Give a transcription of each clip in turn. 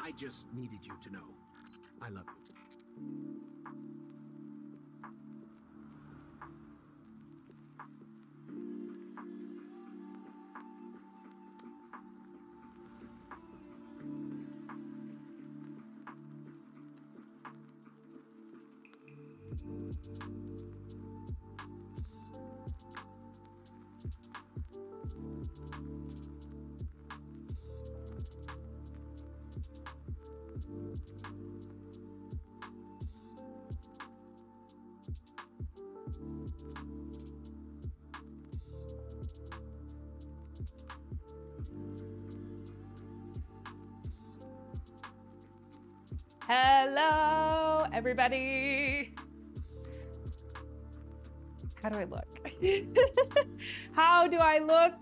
I just needed you to know. I love you. Hello, everybody. How do I look? How do I look?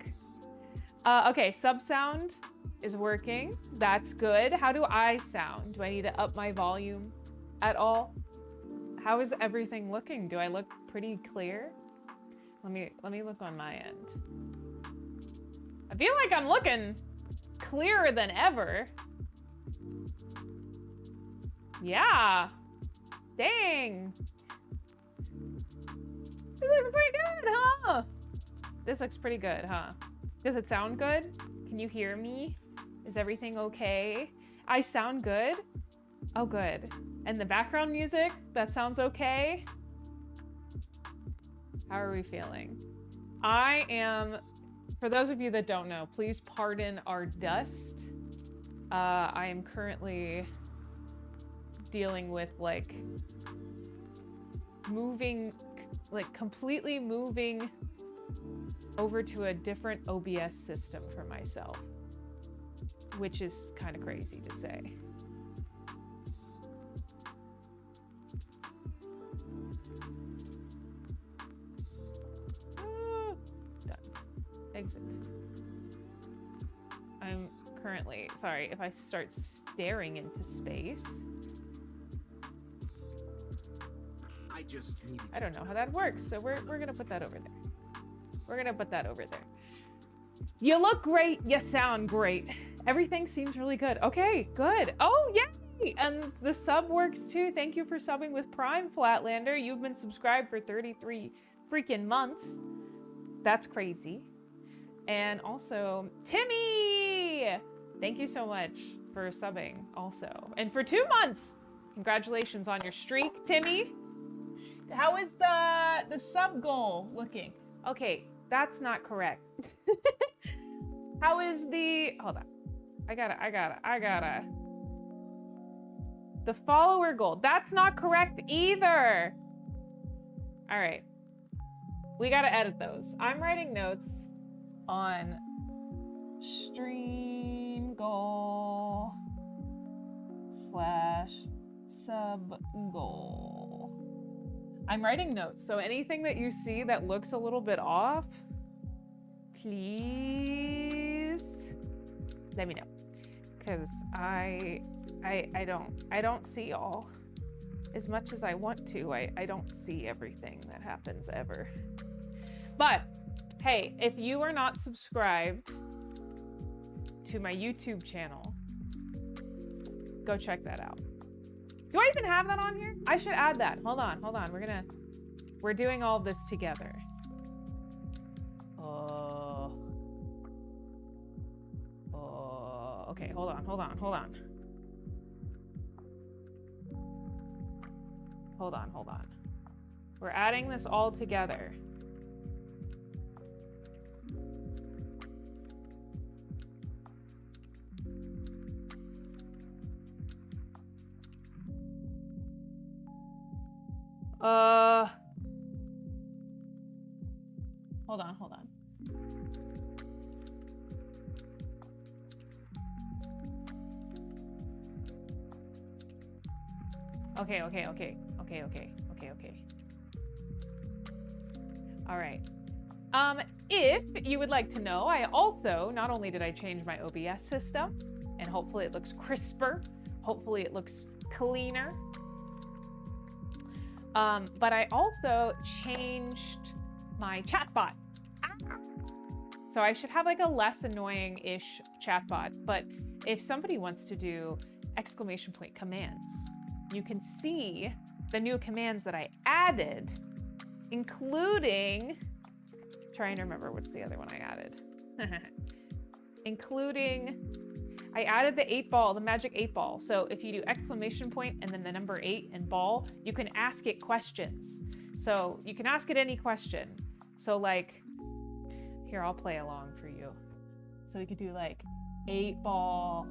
Okay, sub sound is working. That's good. How do I sound? Do I need to up my volume at all? How is everything looking? Do I look pretty clear? Let me look on my end. I feel like I'm looking clearer than ever. Yeah. Dang. This looks pretty good, huh? This looks pretty good, huh? Does it sound good? Can you hear me? Is everything okay? I sound good? Oh, good. And the background music, that sounds okay? How are we feeling? I am, for those of you that don't know, please pardon our dust. I am currently dealing with completely moving over to a different OBS system for myself, which is kind of crazy to say. Done. Exit. I'm currently, sorry, if I start staring into space. I don't know how that works, so we're gonna put that over there. We're gonna put that over there. You look great, you sound great. Everything seems really good. Okay, good. Oh, yay! And the sub works too. Thank you for subbing with Prime, Flatlander. You've been subscribed for 33 freaking months. That's crazy. And also, Timmy! Thank you so much for subbing also. And for 2 months! Congratulations on your streak, Timmy. How is the sub goal looking? Okay, that's not correct. How is the, hold on. I gotta. The follower goal, that's not correct either. All right, we gotta edit those. I'm writing notes on stream goal / sub goal. I'm writing notes, so anything that you see that looks a little bit off, please let me know, because I don't see all as much as I want to. I don't see everything that happens ever. But hey, if you are not subscribed to my YouTube channel, go check that out. Do I even have that on here? I should add that. Hold on. We're doing all this together. Okay, hold on. Hold on. We're adding this all together. Hold on. Okay. All right. If you would like to know, I also, not only did I change my OBS system, and hopefully it looks crisper, hopefully it looks cleaner, but I also changed my chatbot. So I should have like a less annoying-ish chatbot, but if somebody wants to do exclamation point commands. You can see the new commands that I added, including, trying to remember what's the other one I added. Including, I added the 8-ball, the magic 8-ball. So if you do exclamation point and then the number 8 and ball, you can ask it questions. So you can ask it any question. So like, here, I'll play along for you. So we could do like 8-ball,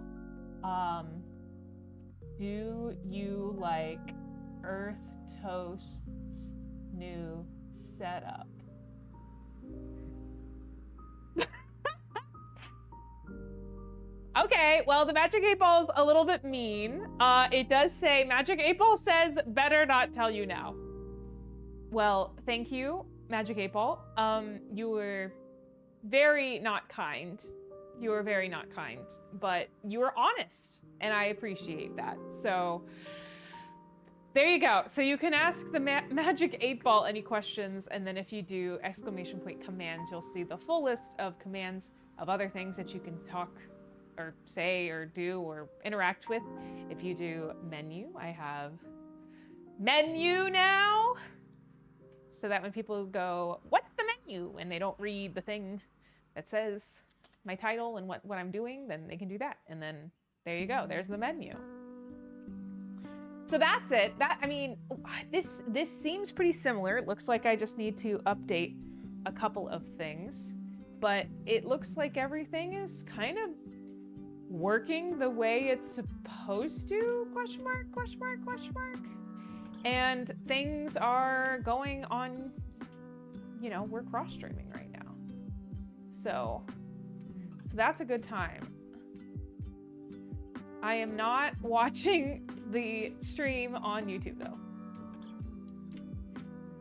do you like Earthtoast's new setup? Okay, well, the magic 8-ball's a little bit mean. It does say, magic 8-ball says, better not tell you now. Well, thank you, magic 8-ball. You were very not kind. You were very not kind, but you were honest, and I appreciate that. So there you go. So you can ask the magic 8-ball any questions, and then if you do exclamation point commands, you'll see the full list of commands of other things that you can talk or say or do or interact with. If you do menu, I have menu now, so that when people go, what's the menu? And they don't read the thing that says my title and what I'm doing, then they can do that. And then there you go, there's the menu. So that's it. I mean, this seems pretty similar. It looks like I just need to update a couple of things, but it looks like everything is kind of working the way it's supposed to, question mark, question mark, question mark. And things are going on, you know, we're cross-streaming right now. So that's a good time. I am not watching the stream on YouTube though.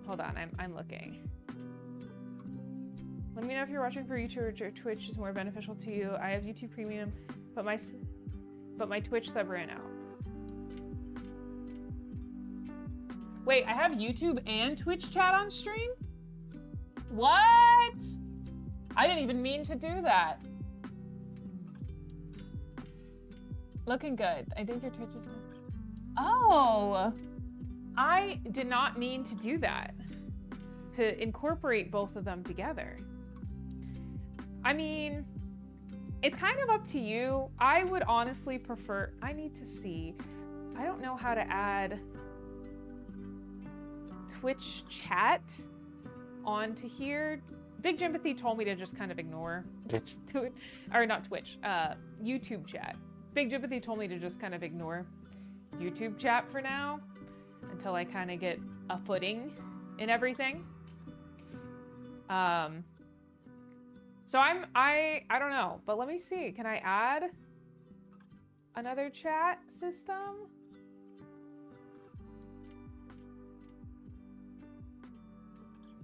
Hold on, I'm looking. Let me know if you're watching for YouTube or Twitch is more beneficial to you. I have YouTube Premium, but my Twitch sub ran out. Wait, I have YouTube and Twitch chat on stream? What? I didn't even mean to do that. Looking good. I think your Twitch is... Oh, I did not mean to do that. To incorporate both of them together. I mean, it's kind of up to you. I would honestly prefer... I need to see. I don't know how to add Twitch chat onto here. Big Jimpathy told me to just kind of ignore or not Twitch, YouTube chat. Big Jimpathy told me to just kind of ignore YouTube chat for now until I kind of get a footing in everything. So I don't know, but let me see. Can I add another chat system?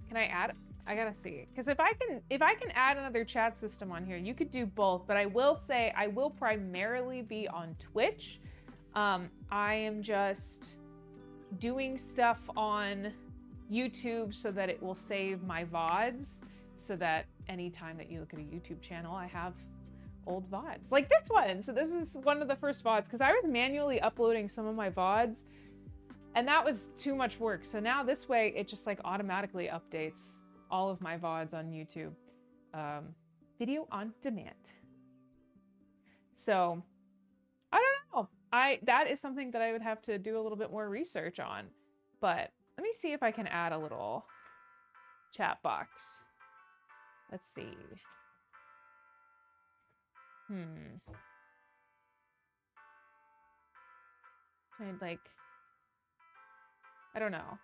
Can I add? I gotta see, because if I can add another chat system on here, you could do both. But I will say I will primarily be on Twitch. I am just doing stuff on YouTube so that it will save my VODs, so that anytime that you look at a YouTube channel, I have old VODs like this one. So this is one of the first VODs, because I was manually uploading some of my VODs and that was too much work. So now this way it just like automatically updates all of my VODs on YouTube. Video on demand. So I don't know. That is something that I would have to do a little bit more research on. But let me see if I can add a little chat box. Let's see. I'd like, I don't know.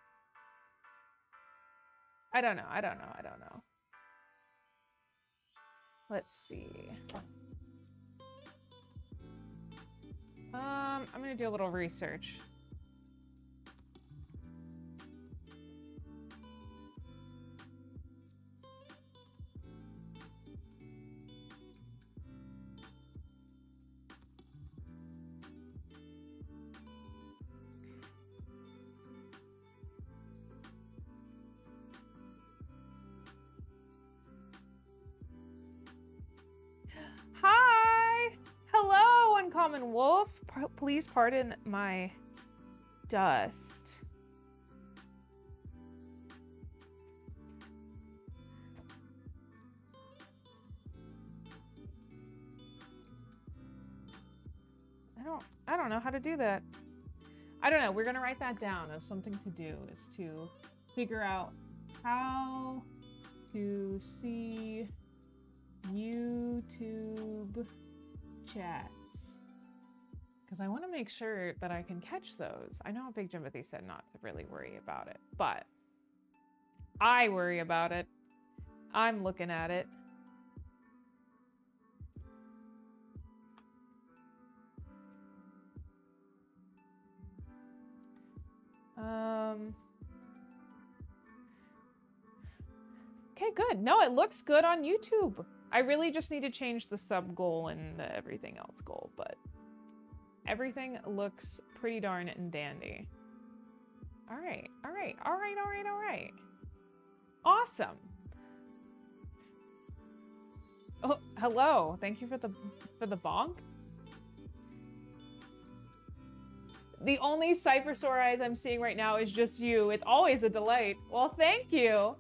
I don't know. Let's see. I'm gonna do a little research. Common Wolf. Please pardon my dust. I don't know how to do that. I don't know. We're gonna write that down as something to do, is to figure out how to see YouTube chats. Because I want to make sure that I can catch those. I know Big Jimothy said not to really worry about it, but I worry about it. I'm looking at it. Okay, good. No, it looks good on YouTube. I really just need to change the sub goal and the everything else goal, but everything looks pretty darn and dandy. All right, all right, all right, all right, all right. Awesome. Oh, hello. Thank you for the bonk. The only Cyphersaur eyes I'm seeing right now is just you. It's always a delight. Well, thank you.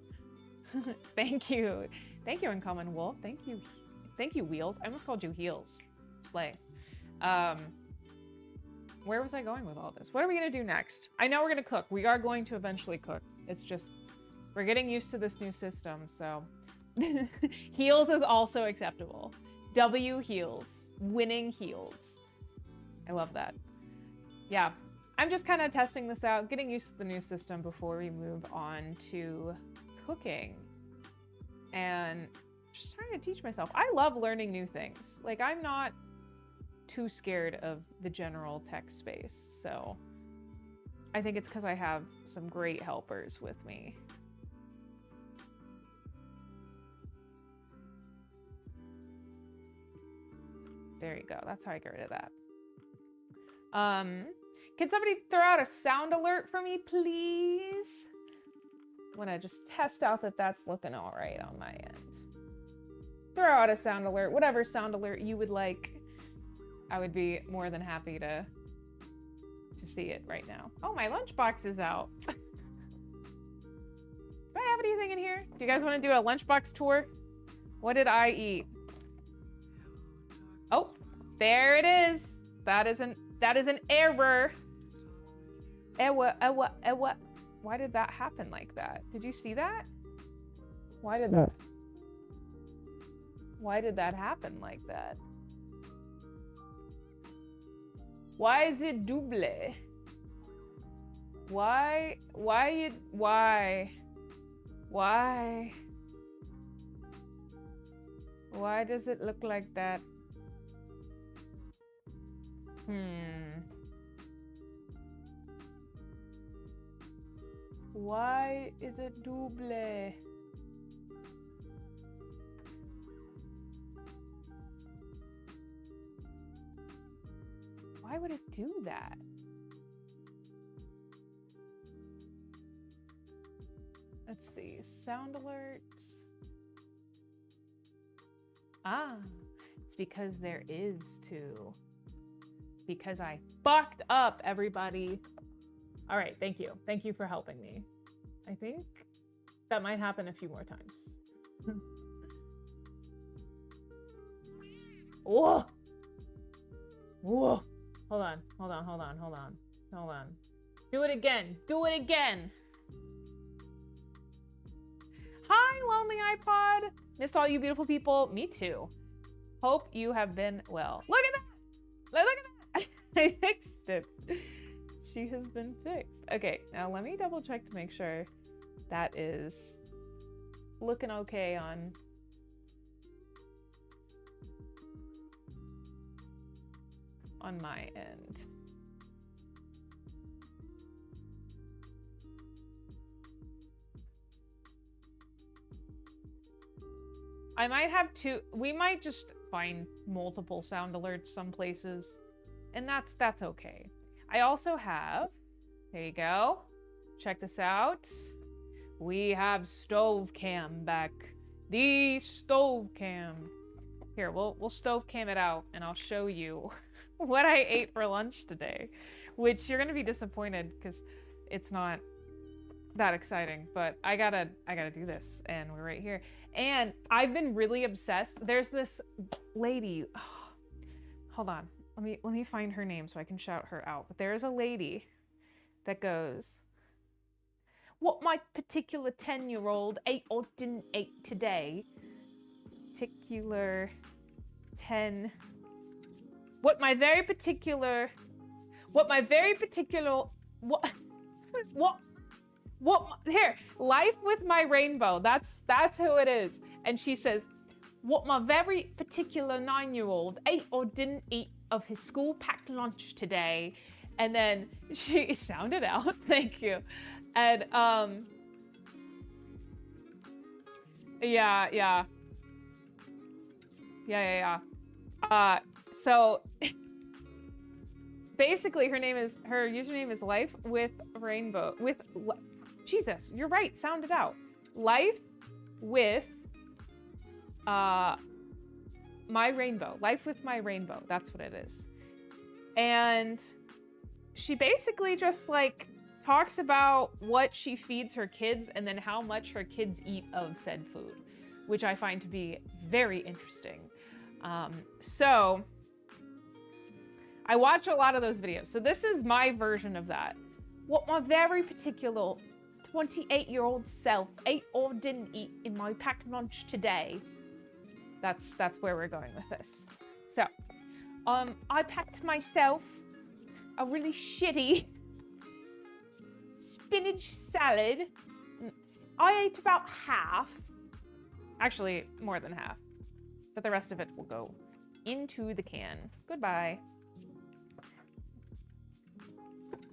Thank you. Thank you, Uncommon Wolf. Thank you. Thank you, Wheels. I almost called you Heels. Slay. Where was I going with all this? What are we going to do next? I know we're going to cook. We are going to eventually cook. It's just, we're getting used to this new system, so. Heels is also acceptable. W Heels. Winning Heels. I love that. Yeah, I'm just kind of testing this out, getting used to the new system before we move on to cooking. And just trying to teach myself. I love learning new things. Like, I'm not too scared of the general tech space. So I think it's because I have some great helpers with me. There you go. That's how I get rid of that. Can somebody throw out a sound alert for me, please? I want to just test out that that's looking all right on my end. Throw out a sound alert, whatever sound alert you would like. I would be more than happy to see it right now. Oh, my lunchbox is out. Do I have anything in here? Do you guys want to do a lunchbox tour? What did I eat? Oh, there it is. That is an error. Error. Why did that happen like that? Did you see that? Why did that happen like that? Why is it double? Why does it look like that? Why is it double? Why would it do that? Let's see, sound alerts. Ah, it's because there is two. Because I fucked up, everybody. All right, thank you. Thank you for helping me. I think that might happen a few more times. Whoa! Whoa! Hold on. Do it again. Hi, Lonely iPod. Missed all you beautiful people. Me too. Hope you have been well. Look at that! Look at that! I fixed it. She has been fixed. Okay, now let me double check to make sure that is looking okay on my end. I might have two. We might just find multiple sound alerts some places, and that's okay. I also have, there you go. Check this out. We have stove cam back. The stove cam. Here, we'll stove cam it out and I'll show you what I ate for lunch today, which you're gonna be disappointed because it's not that exciting, but I gotta do this, and we're right here. And I've been really obsessed. There's this lady. Hold on, let me find her name so I can shout her out. But there's a lady that goes, "What my particular 10-year-old ate or didn't eat today. Particular 10. What my very particular. What here, life with my rainbow. That's who it is." And she says, "What my very particular 9-year-old ate or didn't eat of his school packed lunch today." And then she sounded out. Thank you. And yeah. So basically her username is life with rainbow Jesus, you're right, sound it out. Life with my rainbow. Life with my rainbow. That's what it is. And she basically just like talks about what she feeds her kids and then how much her kids eat of said food, which I find to be very interesting. So I watch a lot of those videos. So this is my version of that. What my very particular 28-year-old self ate or didn't eat in my packed lunch today. That's where we're going with this. So, I packed myself a really shitty spinach salad. I ate about half. Actually, more than half. But the rest of it will go into the can. Goodbye.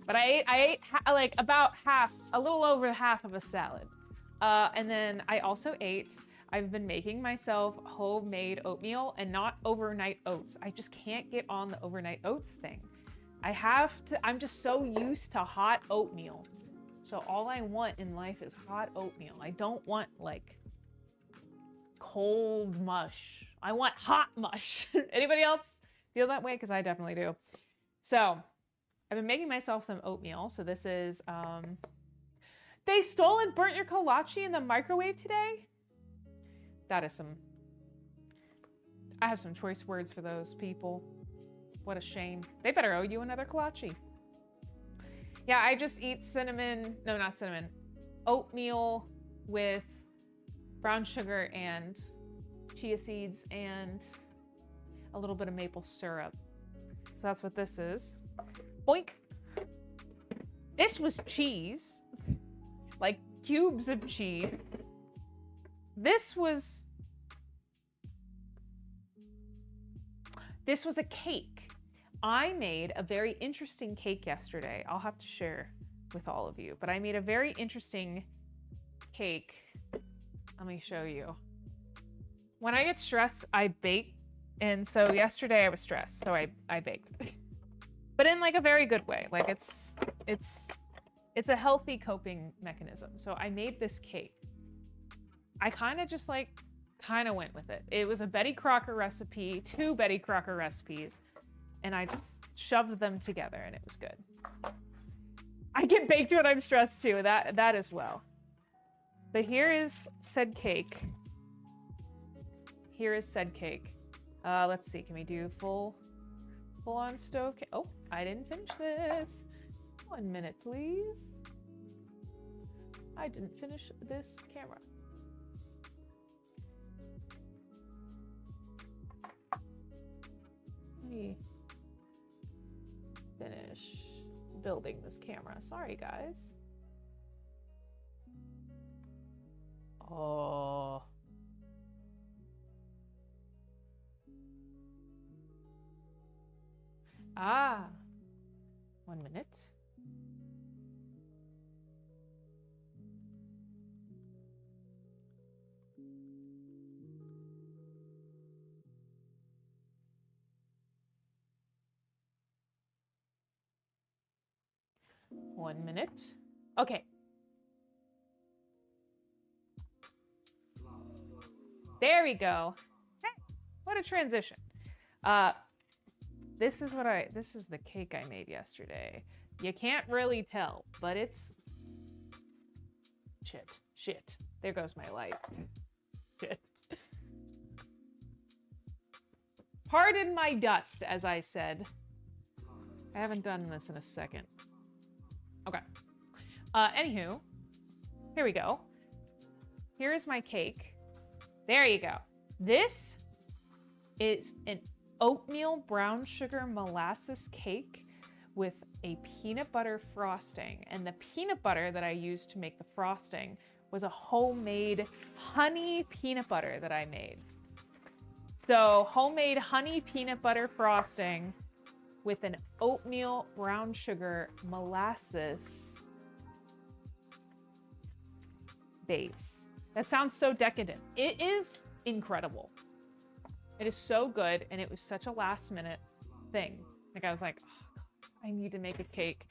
But I ate like about half, a little over half of a salad. And then I also I've been making myself homemade oatmeal and not overnight oats. I just can't get on the overnight oats thing. I'm just so used to hot oatmeal. So all I want in life is hot oatmeal. I don't want like cold mush. I want hot mush. Anybody else feel that way? Because I definitely do. So I've been making myself some oatmeal. So this is, they stole and burnt your kolache in the microwave today? That is I have some choice words for those people. What a shame. They better owe you another kolache. Yeah, I just eat not cinnamon, oatmeal with brown sugar and chia seeds and a little bit of maple syrup. So that's what this is. Boink. This was cheese, like cubes of cheese. This was a cake. I made a very interesting cake yesterday. I'll have to share with all of you, but I made a very interesting cake. Let me show you. When I get stressed, I bake. And so yesterday I was stressed, so I baked. But in like a very good way. Like it's a healthy coping mechanism. So I made this cake. I kind of just went with it. It was a Betty Crocker recipe, 2 Betty Crocker recipes, and I just shoved them together and it was good. I get baked when I'm stressed too, that as well. But here is said cake. Here is said cake. Let's see, can we do full on stove cake? Oh, I didn't finish this. 1 minute, please. I didn't finish this camera. Let me finish building this camera. Sorry, guys. Oh. Ah. 1 minute. One minute. Okay. There we go. Hey, what a transition. This is the cake I made yesterday. You can't really tell, but it's shit. There goes my light. Shit. Pardon my dust, as I said. I haven't done this in a second. Okay. Anywho, here we go. Here is my cake. There you go. This is an oatmeal brown sugar molasses cake with a peanut butter frosting. And the peanut butter that I used to make the frosting was a homemade honey peanut butter that I made. So homemade honey peanut butter frosting with an oatmeal brown sugar molasses base. That sounds so decadent. It is incredible. It is so good, and it was such a last minute thing. Like I was like, oh, God, I need to make a cake.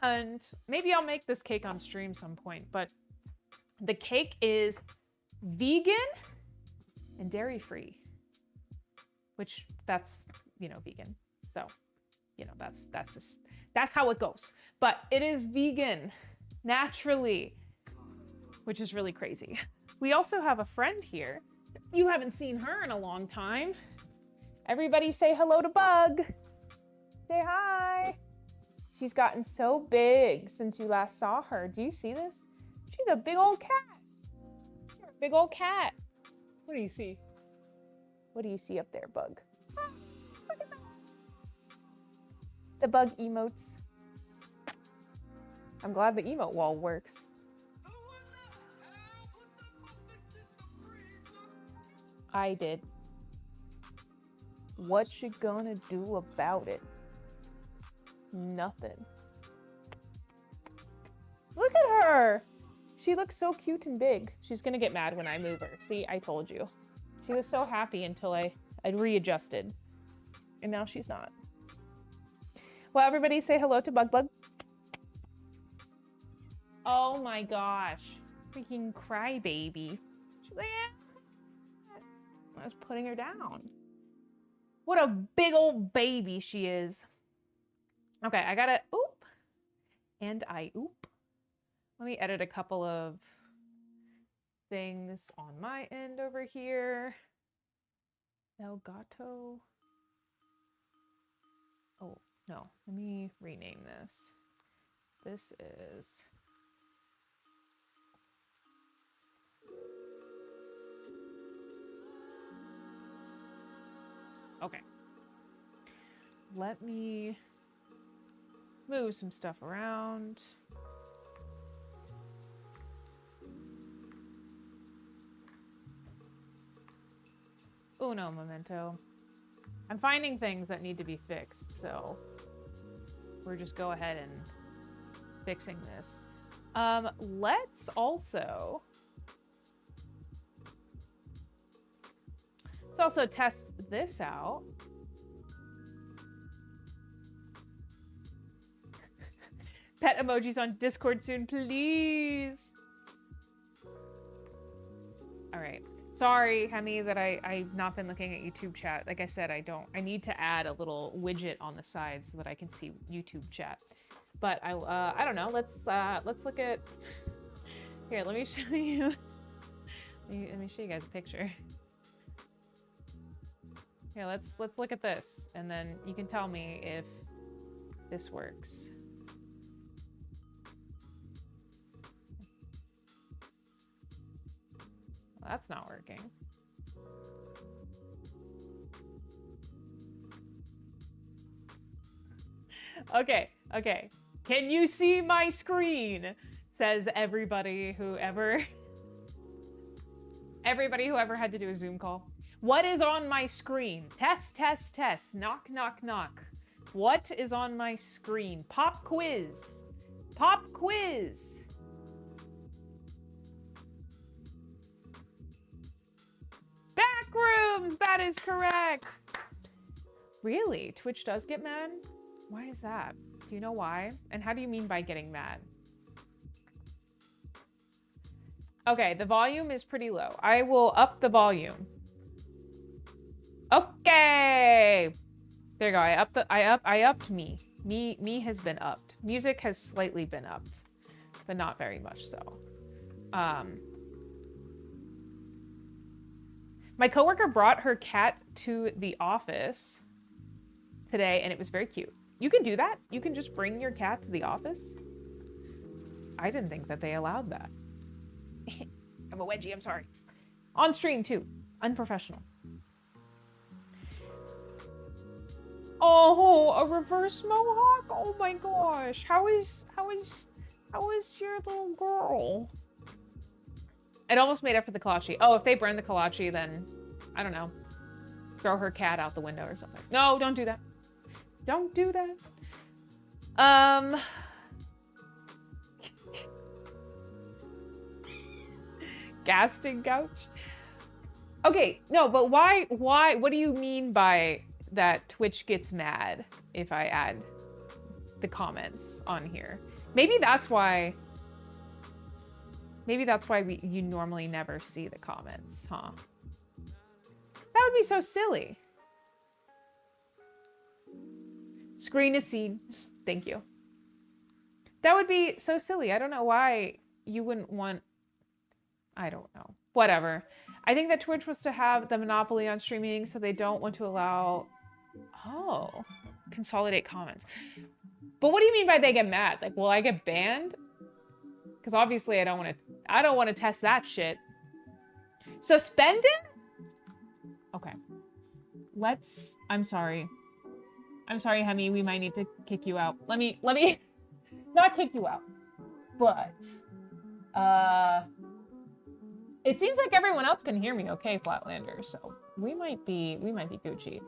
And maybe I'll make this cake on stream some point, but the cake is vegan and dairy free, which that's, vegan. So, that's how it goes. But it is vegan naturally, which is really crazy. We also have a friend here. You haven't seen her in a long time. Everybody say hello to Bug. Say hi. She's gotten so big since you last saw her. Do you see this? She's a big old cat. You're a big old cat. What do you see? What do you see up there, Bug? Ah, look at that. The Bug emotes. I'm glad the emote wall works. I did. What you gonna do about it? Nothing. Look at her. She looks so cute and big. She's gonna get mad when I move her. See, I told you. She was so happy until I readjusted. And now she's not. Well, everybody say hello to Bug Bug. Oh my gosh. Freaking crybaby. She's like, eh. I was putting her down. What a big old baby she is. Okay, I gotta oop. And I oop. Let me edit a couple of things on my end over here. El Gato. Oh, no. Let me rename this. This is... Okay. Let me move some stuff around. Uno momento. I'm finding things that need to be fixed, so we're just go ahead and fixing this. Let's also test this out. Pet emojis on Discord soon, please. All right. Sorry, Hemi, that I've not been looking at YouTube chat. Like I said, I need to add a little widget on the side so that I can see YouTube chat. But I don't know. Let's look at. Here, let me show you. Let me show you guys a picture. Here, let's look at this, and then you can tell me if this works. Well, that's not working. Okay. Can you see my screen? Says everybody who ever had to do a Zoom call. What is on my screen? Test. Knock. What is on my screen? Pop quiz. Backrooms! That is correct. Really? Twitch does get mad? Why is that? Do you know why? And how do you mean by getting mad? Okay, the volume is pretty low. I will up the volume. Okay. There you go. I upped me. Me has been upped. Music has slightly been upped, but not very much so. My coworker brought her cat to the office today, and it was very cute. You can do that? You can just bring your cat to the office? I didn't think that they allowed that. I'm a wedgie, I'm sorry. On stream, too. Unprofessional. Oh, a reverse mohawk? Oh my gosh. How is your little girl? It almost made up for the kolache. Oh, if they burn the kolache, then I don't know. Throw her cat out the window or something. No, don't do that. Don't do that. Gasting couch. Okay, no, but why, what do you mean by that Twitch gets mad if I add the comments on here? Maybe that's why you normally never see the comments, huh? That would be so silly. Screen is seen. Thank you. That would be so silly. I don't know why you wouldn't want, I don't know. Whatever. I think that Twitch was to have the monopoly on streaming, so they don't want to allow, oh, consolidate comments. But what do you mean by they get mad? Like, will I get banned? Because obviously I don't want to test that shit. Suspended? Okay. I'm sorry. I'm sorry, Hemi, we might need to kick you out. Let me not kick you out. But it seems like everyone else can hear me okay, Flatlander, so we might be Gucci.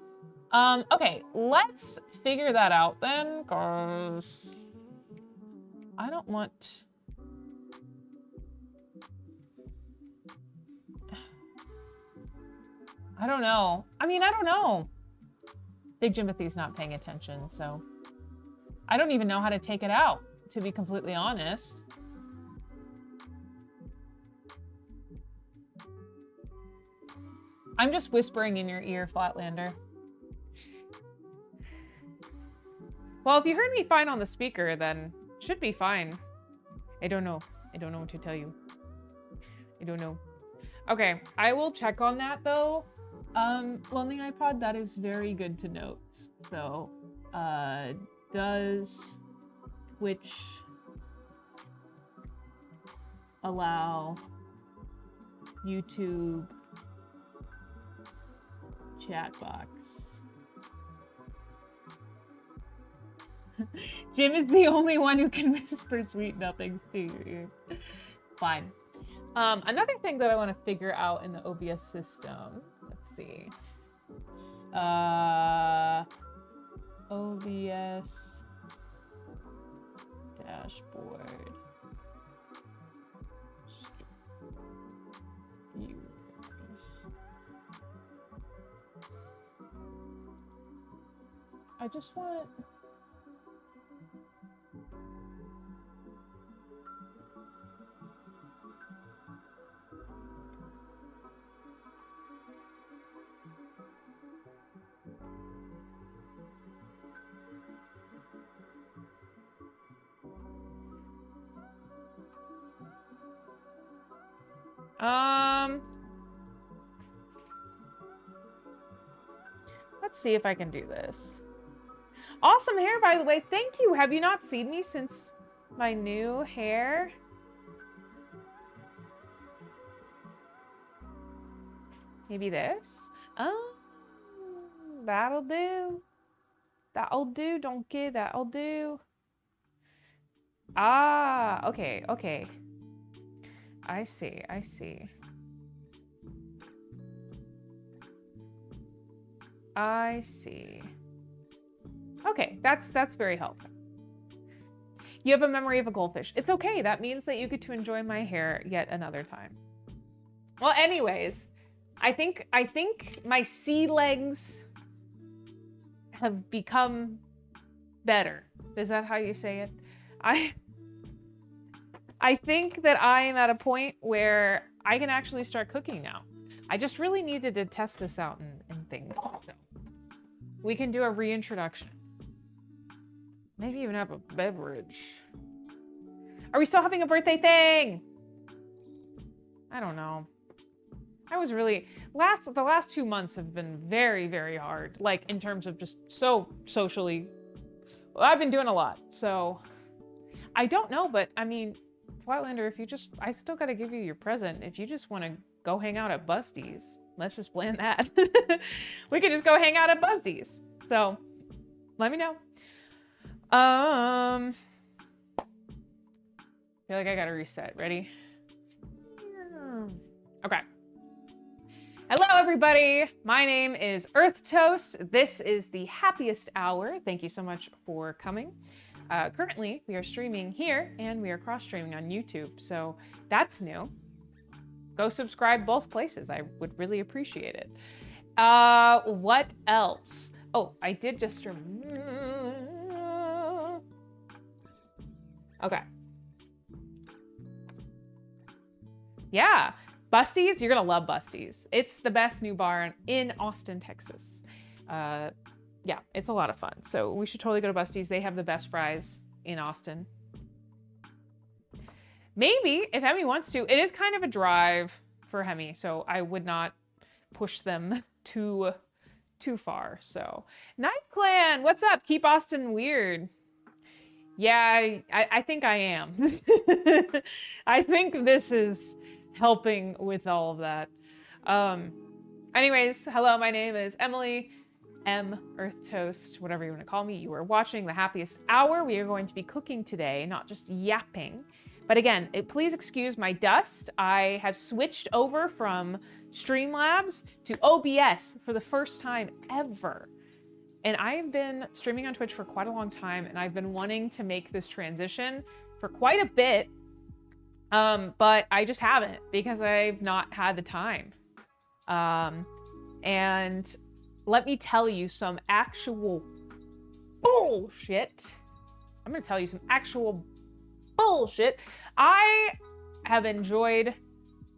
Okay, let's figure that out then, cause I don't want. I don't know. I mean, I don't know. Big Jimothy's not paying attention, so I don't even know how to take it out, to be completely honest. I'm just whispering in your ear, Flatlander. Well, if you heard me fine on the speaker, then it should be fine. I don't know. I don't know what to tell you. I don't know. Okay, I will check on that though. Lonely iPod, that is very good to note. So, does Twitch allow YouTube chat box? Jim is the only one who can whisper sweet nothings to your ear. Fine. Another thing that I want to figure out in the OBS system, let's see. OBS dashboard. Viewers. I just want. Let's see if I can do this. Awesome hair, by the way. Thank you. Have you not seen me since my new hair? Maybe this? Oh, that'll do. That'll do, donkey. That'll do. Ah, okay, okay. I see, I see. I see. Okay, that's very helpful. You have a memory of a goldfish. It's okay. That means that you get to enjoy my hair yet another time. Well, anyways, I think my sea legs have become better. Is that how you say it? I think that I am at a point where I can actually start cooking now. I just really needed to test this out and things. So. We can do a reintroduction. Maybe even have a beverage. Are we still having a birthday thing? I don't know. I was really, the last 2 months have been very, very hard. Like in terms of just so socially, well, I've been doing a lot. So I don't know, but I mean, Flatlander, if you just, I still got to give you your present. If you just want to go hang out at Busty's, let's just plan that. We could just go hang out at Busty's. So let me know. I feel like I got to reset. Ready? Okay. Hello, everybody. My name is Earthtoast. This is the happiest hour. Thank you so much for coming. Currently, we are streaming here and we are cross-streaming on YouTube. So that's new. Go subscribe both places. I would really appreciate it. What else? Oh, I did just stream. Okay. Yeah. Busty's, you're gonna love Busty's. It's the best new bar in Austin, Texas. Yeah, it's a lot of fun. So we should totally go to Busty's. They have the best fries in Austin. Maybe, if Hemi wants to, it is kind of a drive for Hemi, so I would not push them too far. So, Knife Clan, what's up? Keep Austin weird. Yeah, I think I am. I think this is helping with all of that. Anyways, hello, my name is Emily, Earthtoast, whatever you want to call me. You are watching The Happiest Hour. We are going to be cooking today, not just yapping. But again, please excuse my dust. I have switched over from Streamlabs to OBS for the first time ever. And I've been streaming on Twitch for quite a long time, and I've been wanting to make this transition for quite a bit. But I just haven't because I've not had the time. And let me tell you some actual bullshit. I'm going to tell you some actual bullshit. I have enjoyed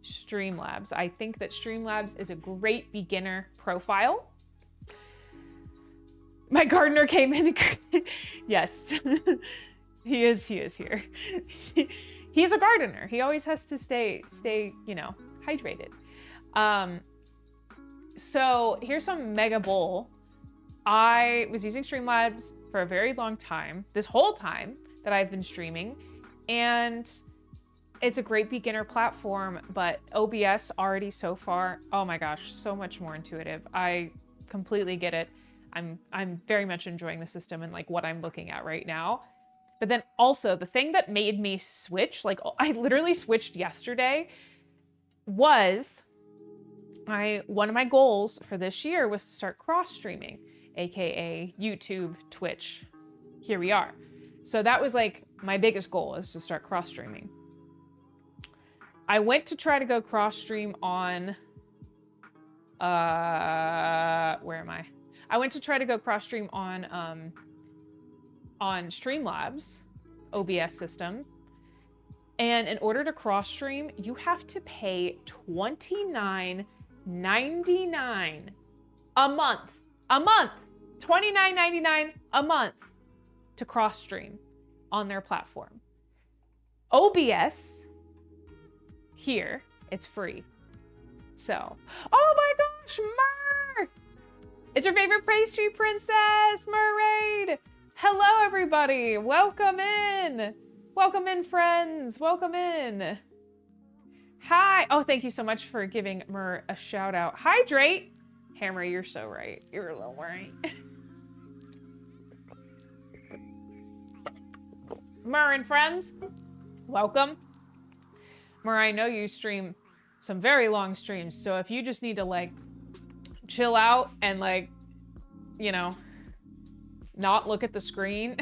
Streamlabs. I think that Streamlabs is a great beginner profile. My gardener came in. Yes, he is here. He's a gardener. He always has to stay, you know, hydrated. So here's some mega bowl. I was using Streamlabs for a very long time, this whole time that I've been streaming, and it's a great beginner platform, but OBS already so far, oh my gosh, so much more intuitive. I completely get it. I'm very much enjoying the system and like what I'm looking at right now. But then also the thing that made me switch, like I literally switched yesterday, was one of my goals for this year was to start cross streaming, AKA YouTube, Twitch. Here we are. So that was like my biggest goal, is to start cross streaming. I went to try to go cross stream on, where am I? I went to try to go cross stream on Streamlabs OBS system. And in order to cross stream, you have to pay $29.99 a month. $29.99 a month to cross stream on their platform. OBS, here, it's free. So, oh my gosh, Mer! It's your favorite pastry princess, Mermaid! Hello, everybody. Welcome in. Welcome in, friends. Welcome in. Hi. Oh, thank you so much for giving Mer a shout out. Hydrate. Hammer, you're so right. You're a little right. Mer and friends, welcome. Mer, I know you stream some very long streams, so if you just need to like chill out and like, you know, not look at the screen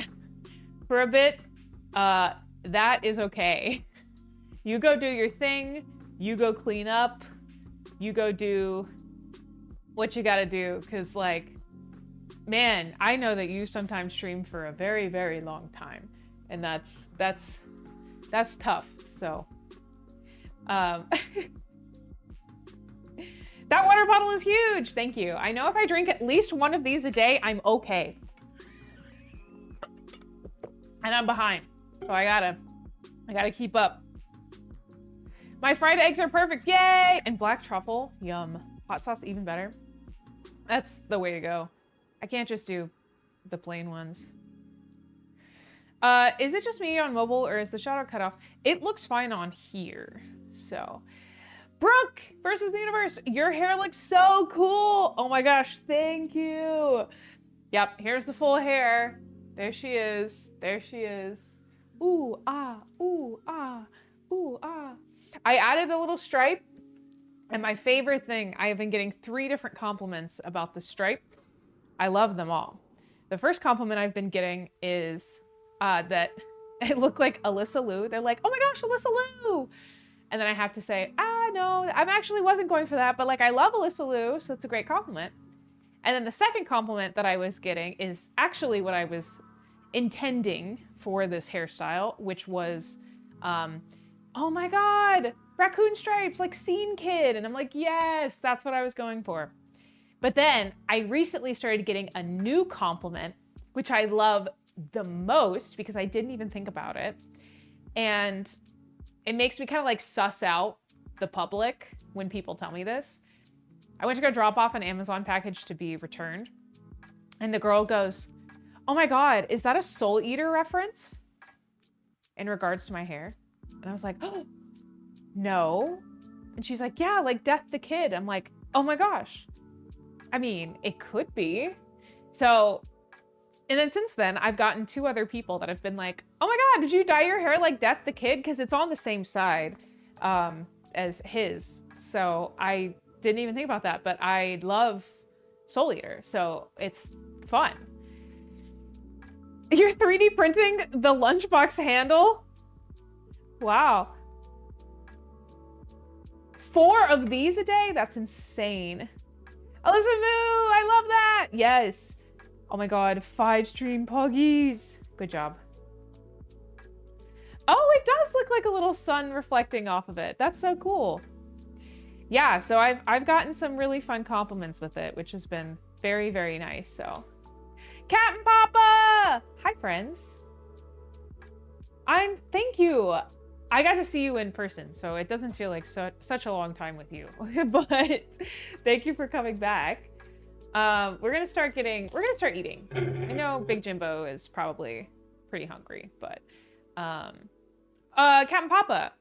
for a bit, that is okay. You go do your thing, you go clean up, you go do what you gotta do, because like, man, I know that you sometimes stream for a very, very long time, and that's tough. So That water bottle is huge. Thank you. I know if I drink at least one of these a day, I'm okay. And I'm behind. So I gotta keep up. My fried eggs are perfect. Yay! And black truffle. Yum. Hot sauce, even better. That's the way to go. I can't just do the plain ones. Is it just me on mobile or is the shadow cut off? It looks fine on here. So, Brooke versus the universe. Your hair looks so cool. Oh my gosh, thank you. Yep, here's the full hair. There she is. There she is. Ooh, ah, ooh, ah, ooh, ah. I added a little stripe. And my favorite thing, I have been getting 3 different compliments about the stripe. I love them all. The first compliment I've been getting is that it looked like Alyssa Liu. They're like, oh my gosh, Alyssa Liu. And then I have to say, no, I actually wasn't going for that, but like I love Alyssa Liu, so it's a great compliment. And then the second compliment that I was getting is actually what I was intending for this hairstyle, which was, oh my God, raccoon stripes, like Scene Kid. And I'm like, yes, that's what I was going for. But then I recently started getting a new compliment, which I love the most because I didn't even think about it. And it makes me kind of like suss out the public when people tell me this. I went to go drop off an Amazon package to be returned. And the girl goes, oh my God, is that a Soul Eater reference in regards to my hair? And I was like, oh, no. And she's like, yeah, like Death the Kid. I'm like, oh my gosh. I mean, it could be. So, and then since then, I've gotten 2 other people that have been like, oh my God, did you dye your hair like Death the Kid? Because it's on the same side as his. So I didn't even think about that, but I love Soul Eater. So it's fun. You're 3D printing the lunchbox handle? Wow. 4 of these a day? That's insane. Alyssa Moo, I love that. Yes. Oh my God, 5 stream puggies. Good job. Oh, it does look like a little sun reflecting off of it. That's so cool. Yeah, so I've gotten some really fun compliments with it, which has been very, very nice. So, Captain Papa! Hi, friends. Thank you. I got to see you in person, so it doesn't feel like such a long time with you. But thank you for coming back. We're gonna start eating. I know Big Jimbo is probably pretty hungry, but Captain Papa,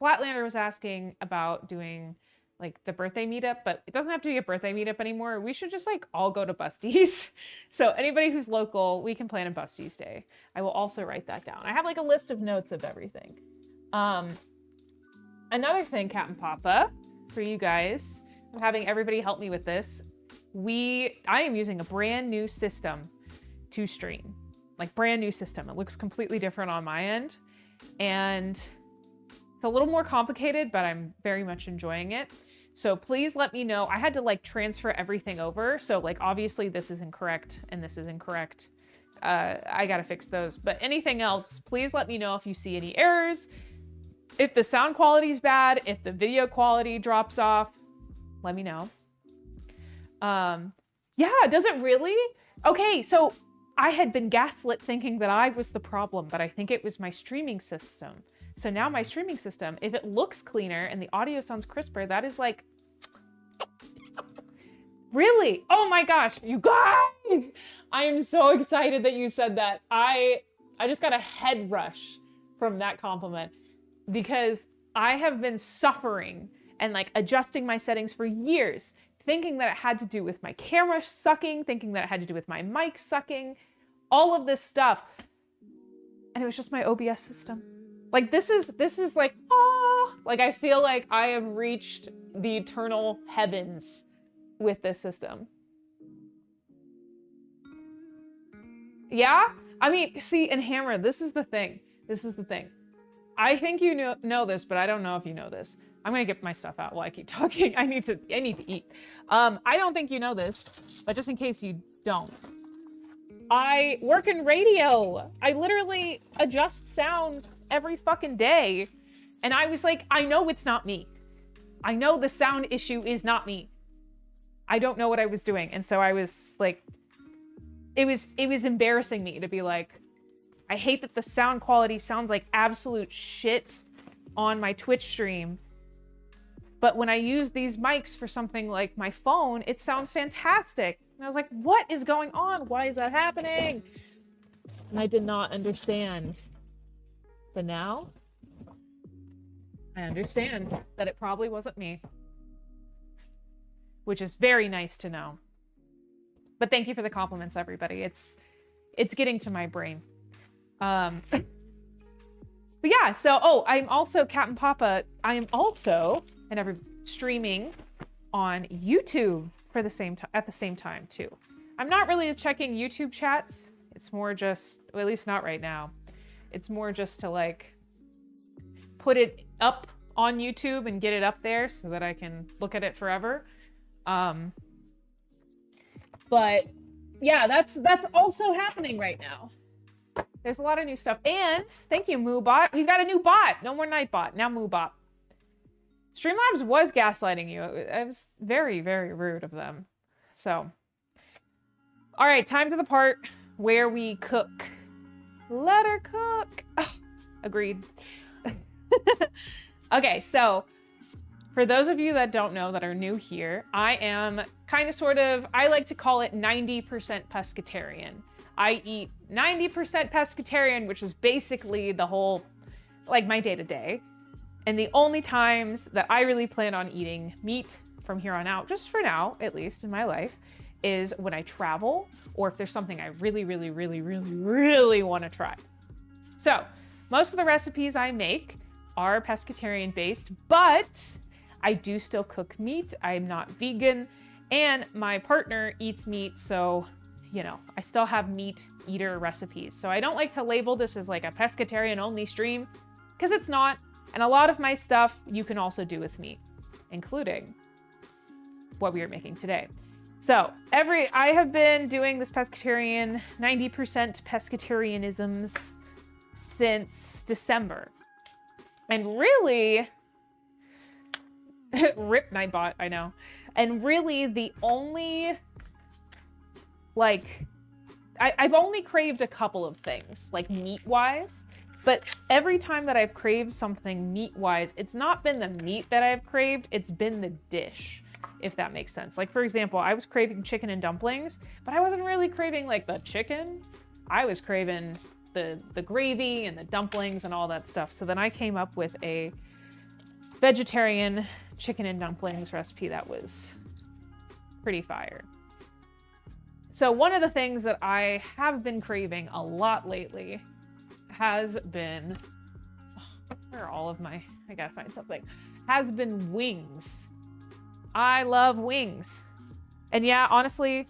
Flatlander was asking about doing like the birthday meetup, but it doesn't have to be a birthday meetup anymore. We should just like all go to Busty's. So anybody who's local, we can plan a Busty's day. I will also write that down. I have like a list of notes of everything. Another thing, Captain Papa, for you guys, I'm having everybody help me with this. I am using a brand new system to stream, like brand new system. It looks completely different on my end, and it's a little more complicated, but I'm very much enjoying it. So please let me know. I had to like transfer everything over. So like, obviously this is incorrect and this is incorrect. I gotta fix those, but anything else, please let me know if you see any errors. If the sound quality is bad, if the video quality drops off, let me know. Yeah, does it really? Okay, so I had been gaslit thinking that I was the problem, but I think it was my streaming system. So now my streaming system, if it looks cleaner and the audio sounds crisper, that is like, really? Oh my gosh, you guys! I am so excited that you said that. I just got a head rush from that compliment because I have been suffering and like adjusting my settings for years, thinking that it had to do with my camera sucking, thinking that it had to do with my mic sucking, all of this stuff. And it was just my OBS system. Like this is like, oh, like I feel like I have reached the eternal heavens with this system. Yeah? I mean, see, and Hammer, this is the thing. This is the thing. I think you know this, but I don't know if you know this. I'm gonna get my stuff out while I keep talking. I need to eat. I don't think you know this, but just in case you don't. I work in radio. I literally adjust sound every fucking day. And I was like, I know it's not me. I know the sound issue is not me. I don't know what I was doing. And so I was like, it was embarrassing me to be like, I hate that the sound quality sounds like absolute shit on my Twitch stream. But when I use these mics for something like my phone, it sounds fantastic. And I was like, what is going on? Why is that happening? And I did not understand. But now, I understand that it probably wasn't me. Which is very nice to know. But thank you for the compliments, everybody. It's getting to my brain. But yeah, so, I'm also Cat and Papa. I am also streaming on YouTube for at the same time too. I'm not really checking YouTube chats. It's more just, well, at least not right now. It's more just to like put it up on YouTube and get it up there so that I can look at it forever. But yeah, that's also happening right now. There's a lot of new stuff. And thank you, MooBot. You got a new bot. No more Nightbot. Now MooBot. Streamlabs was gaslighting you. It was very, very rude of them. So, all right, time to the part where we cook. Let her cook. Oh, agreed. Okay, so for those of you that don't know, that are new here, I am kind of sort of, I like to call it 90% pescatarian. I eat 90% pescatarian, which is basically the whole, like my day-to-day. And the only times that I really plan on eating meat from here on out, just for now, at least in my life, is when I travel or if there's something I really, really, really, really, really want to try. So most of the recipes I make are pescatarian based, but I do still cook meat. I'm not vegan and my partner eats meat. So, you know, I still have meat eater recipes. So I don't like to label this as like a pescatarian only stream because it's not. And a lot of my stuff you can also do with meat, including what we are making today. So I have been doing this pescatarian, 90% pescatarianisms since December. And really, rip Nightbot, I know. And really the only, like, I've only craved a couple of things, like meat-wise. But every time that I've craved something meat-wise, it's not been the meat that I've craved, it's been the dish, if that makes sense. Like, for example, I was craving chicken and dumplings, but I wasn't really craving, like, the chicken. I was craving the gravy and the dumplings and all that stuff. So then I came up with a vegetarian chicken and dumplings recipe that was pretty fire. So one of the things that I have been craving a lot lately has been, where are all of my, I gotta find something, has been wings. I love wings. And yeah, honestly,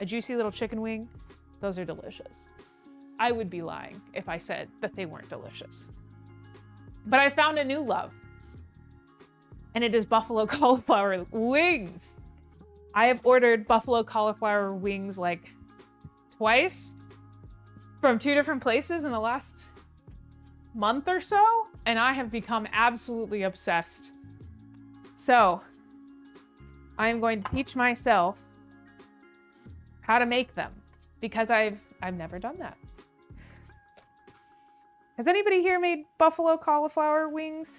a juicy little chicken wing, those are delicious. I would be lying if I said that they weren't delicious. But I found a new love, and it is buffalo cauliflower wings. I have ordered buffalo cauliflower wings like twice from 2 different places in the last month or so, and I have become absolutely obsessed. So I am going to teach myself how to make them because I've never done that. Has anybody here made buffalo cauliflower wings?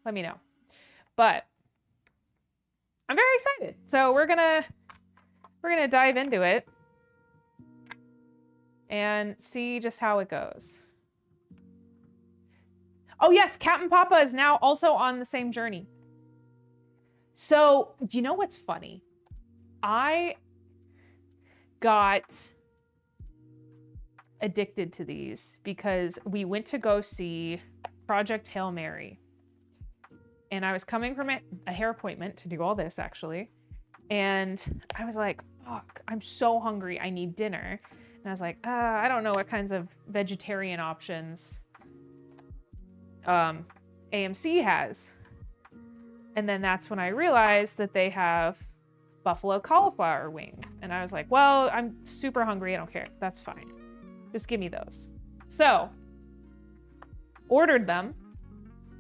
Let me know. But I'm very excited. So we're gonna dive into it and see just how it goes. Oh yes, Captain Papa is now also on the same journey. So, you know what's funny? I got addicted to these because we went to go see Project Hail Mary. And I was coming from a hair appointment to do all this, actually. And I was like, fuck, I'm so hungry. I need dinner. And I was like, I don't know what kinds of vegetarian options AMC has. And then that's when I realized that they have buffalo cauliflower wings. And I was like, well, I'm super hungry. I don't care. That's fine. Just give me those. So, ordered them.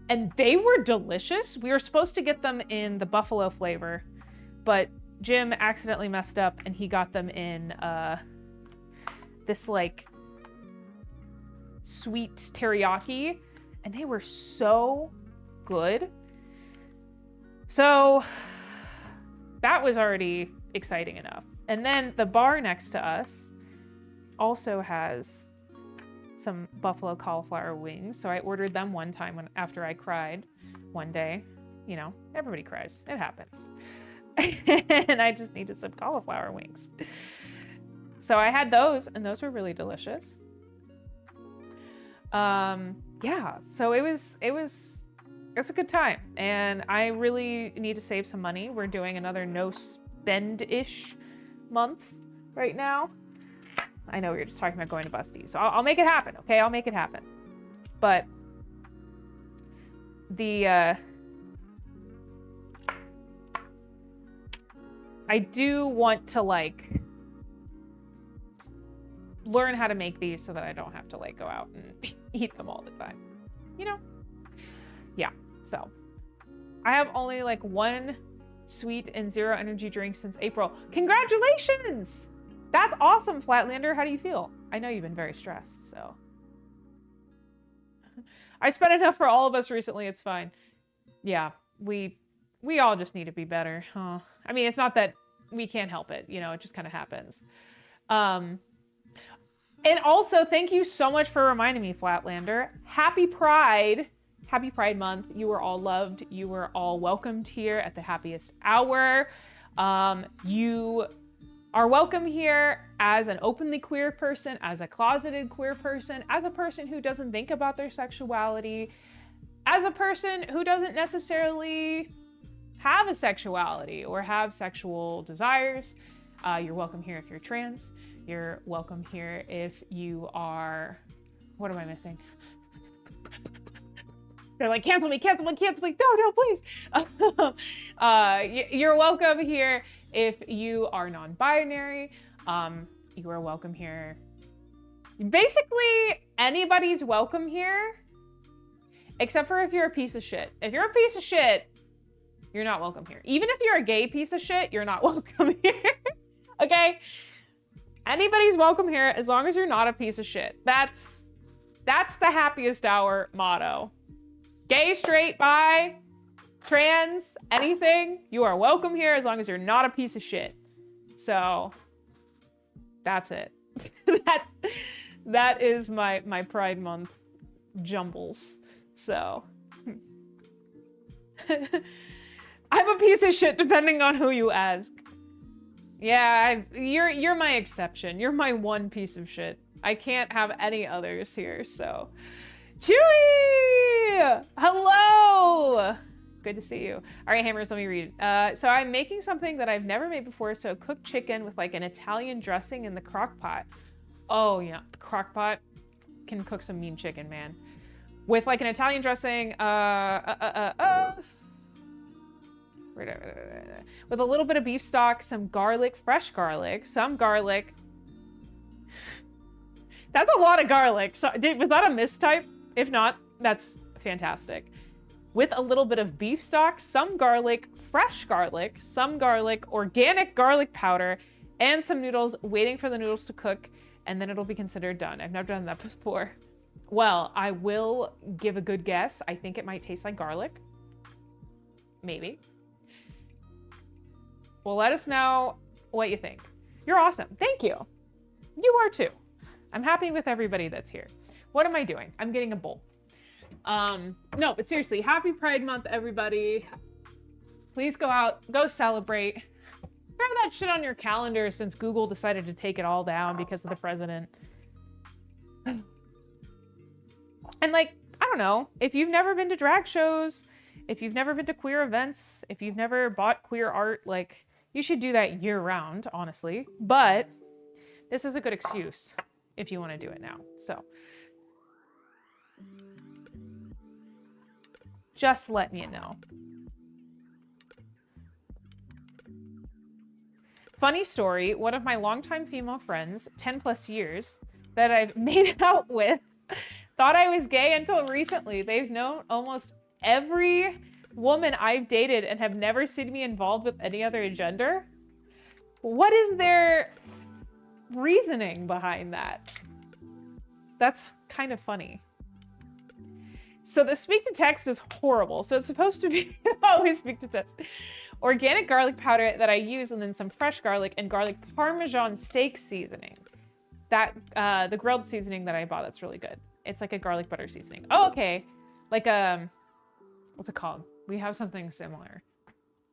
And they were delicious. We were supposed to get them in the buffalo flavor, but Jim accidentally messed up and he got them in this like sweet teriyaki, and they were so good. So that was already exciting enough. And then the bar next to us also has some buffalo cauliflower wings. So I ordered them one time after I cried one day. You know, everybody cries. It happens. And I just needed some cauliflower wings. So I had those, and those were really delicious. Yeah, so it's a good time, and I really need to save some money. We're doing another no spend-ish month right now. I know we were just talking about going to Busty, so I'll make it happen, okay? I'll make it happen. But I do want to like learn how to make these so that I don't have to like go out and eat them all the time, you know? Yeah, so I have only like one sweet and zero energy drink since April. Congratulations! That's awesome, Flatlander. How do you feel? I know you've been very stressed, so. I spent enough for all of us recently, it's fine. Yeah, we all just need to be better, huh? I mean, it's not that we can't help it, you know, it just kind of happens. And also, thank you so much for reminding me, Flatlander. Happy Pride. Happy Pride Month. You were all loved. You were all welcomed here at the happiest hour. You are welcome here as an openly queer person, as a closeted queer person, as a person who doesn't think about their sexuality, as a person who doesn't necessarily have a sexuality or have sexual desires. You're welcome here if you're trans. You're welcome here if you are, what am I missing? They're like, cancel me, cancel me, cancel me. No, please. You're welcome here if you are non-binary. You are welcome here. Basically, anybody's welcome here, except for if you're a piece of shit. If you're a piece of shit, you're not welcome here. Even if you're a gay piece of shit, you're not welcome here. Okay? Anybody's welcome here as long as you're not a piece of shit. That's the happiest hour motto. Gay, straight, bi, trans, anything, you are welcome here as long as you're not a piece of shit. So that's it. that is my Pride Month jumbles. So I'm a piece of shit depending on who you ask. Yeah, you're my exception. You're my one piece of shit. I can't have any others here, so. Chewy! Hello! Good to see you. All right, Hammers, let me read. So I'm making something that I've never made before, so cooked chicken with like an Italian dressing in the crock pot. Oh, yeah, the crock pot can cook some mean chicken, man. With like an Italian dressing, with a little bit of beef stock, some garlic, fresh garlic, some garlic. That's a lot of garlic. So, was that a mistype? If not, that's fantastic. With a little bit of beef stock, some garlic, fresh garlic, some garlic, organic garlic powder, and some noodles, waiting for the noodles to cook, and then it'll be considered done. I've never done that before. Well, I will give a good guess. I think it might taste like garlic. Maybe. Well, let us know what you think. You're awesome. Thank you. You are too. I'm happy with everybody that's here. What am I doing? I'm getting a bowl. No, but seriously, happy Pride Month, everybody. Please go out, go celebrate. Throw that shit on your calendar since Google decided to take it all down because of the president. And like, I don't know, if you've never been to drag shows, if you've never been to queer events, if you've never bought queer art, like, you should do that year round, honestly. But this is a good excuse if you want to do it now. So just letting you know. Funny story, one of my longtime female friends, 10 plus years, that I've made out with, thought I was gay until recently. They've known almost every woman I've dated and have never seen me involved with any other gender? What is their reasoning behind that? That's kind of funny. So the speak to text is horrible. So it's supposed to be always speak to text. Organic garlic powder that I use, and then some fresh garlic and garlic Parmesan steak seasoning. That the grilled seasoning that I bought, that's really good. It's like a garlic butter seasoning. Oh, okay. Like what's it called? We have something similar.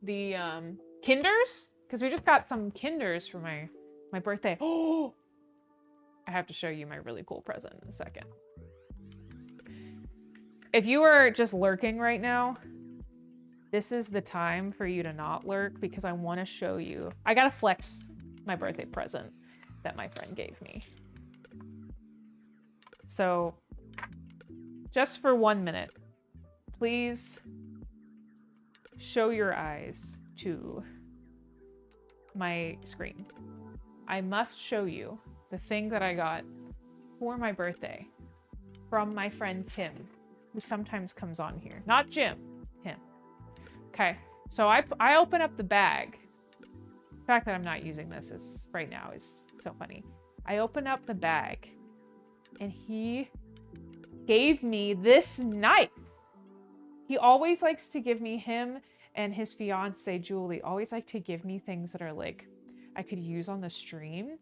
The Kinders, because we just got some Kinders for my birthday. Oh, I have to show you my really cool present in a second. If you are just lurking right now, this is the time for you to not lurk, because I want to show you. I gotta flex my birthday present that my friend gave me. So just for 1 minute, please show your eyes to my screen. I must show you the thing that I got for my birthday from my friend Tim, who sometimes comes on here. Not Jim, him. Okay, so I open up the bag. The fact that I'm not using this right now is so funny. I open up the bag, and he gave me this knife. He always likes to give me, him and his fiance Julie always like to give me things that are like I could use on the stream.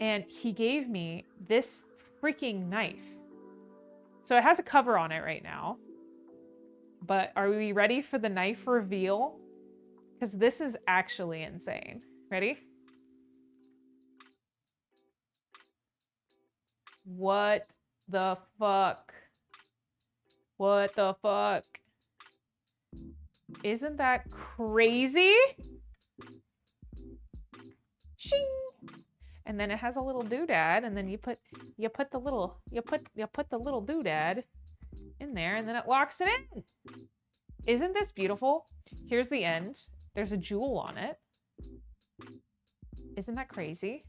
And he gave me this freaking knife. So it has a cover on it right now. But are we ready for the knife reveal? Because this is actually insane. Ready? What the fuck? What the fuck? Isn't that crazy? Shing! And then it has a little doodad, and then you put the little doodad in there, and then it locks it in. Isn't this beautiful? Here's the end. There's a jewel on it. Isn't that crazy?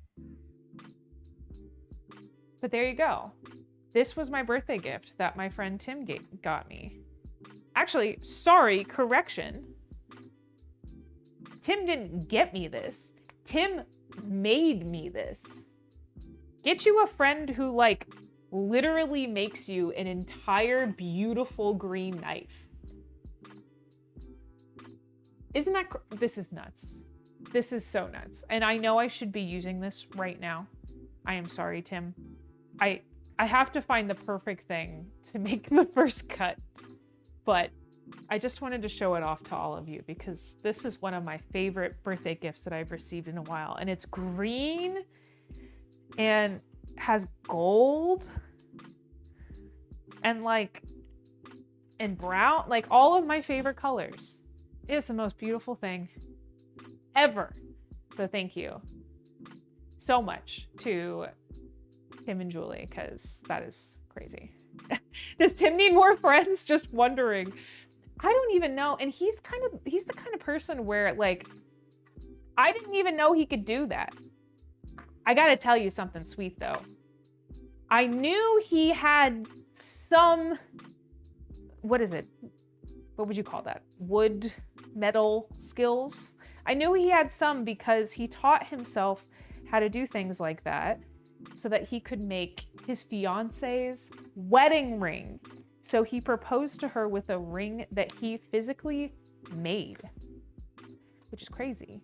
But there you go. This was my birthday gift that my friend Tim got me. Actually, sorry, correction. Tim didn't get me this. Tim made me this. Get you a friend who, like, literally makes you an entire beautiful green knife. Isn't that... This is nuts. This is so nuts. And I know I should be using this right now. I am sorry, Tim. I have to find the perfect thing to make the first cut. But I just wanted to show it off to all of you, because this is one of my favorite birthday gifts that I've received in a while. And it's green and has gold and and brown, like all of my favorite colors. It's the most beautiful thing ever. So thank you so much to Tim and Julie, because that is crazy. Does Tim need more friends? Just wondering. I don't even know. And he's the kind of person where, like, I didn't even know he could do that. I gotta tell you something sweet though. I knew he had some, what is it? What would you call that? Wood, metal skills. I knew he had some because he taught himself how to do things like that so that he could make his fiance's wedding ring. So he proposed to her with a ring that he physically made, which is crazy.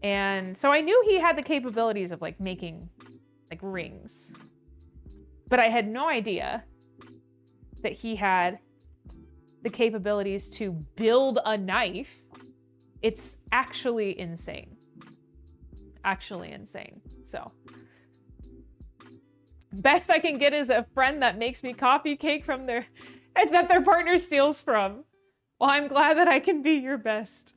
And so I knew he had the capabilities of like making like rings, but I had no idea that he had the capabilities to build a knife. It's actually insane. Actually insane. So best I can get is a friend that makes me coffee cake from that their partner steals from. Well, I'm glad that I can be your best.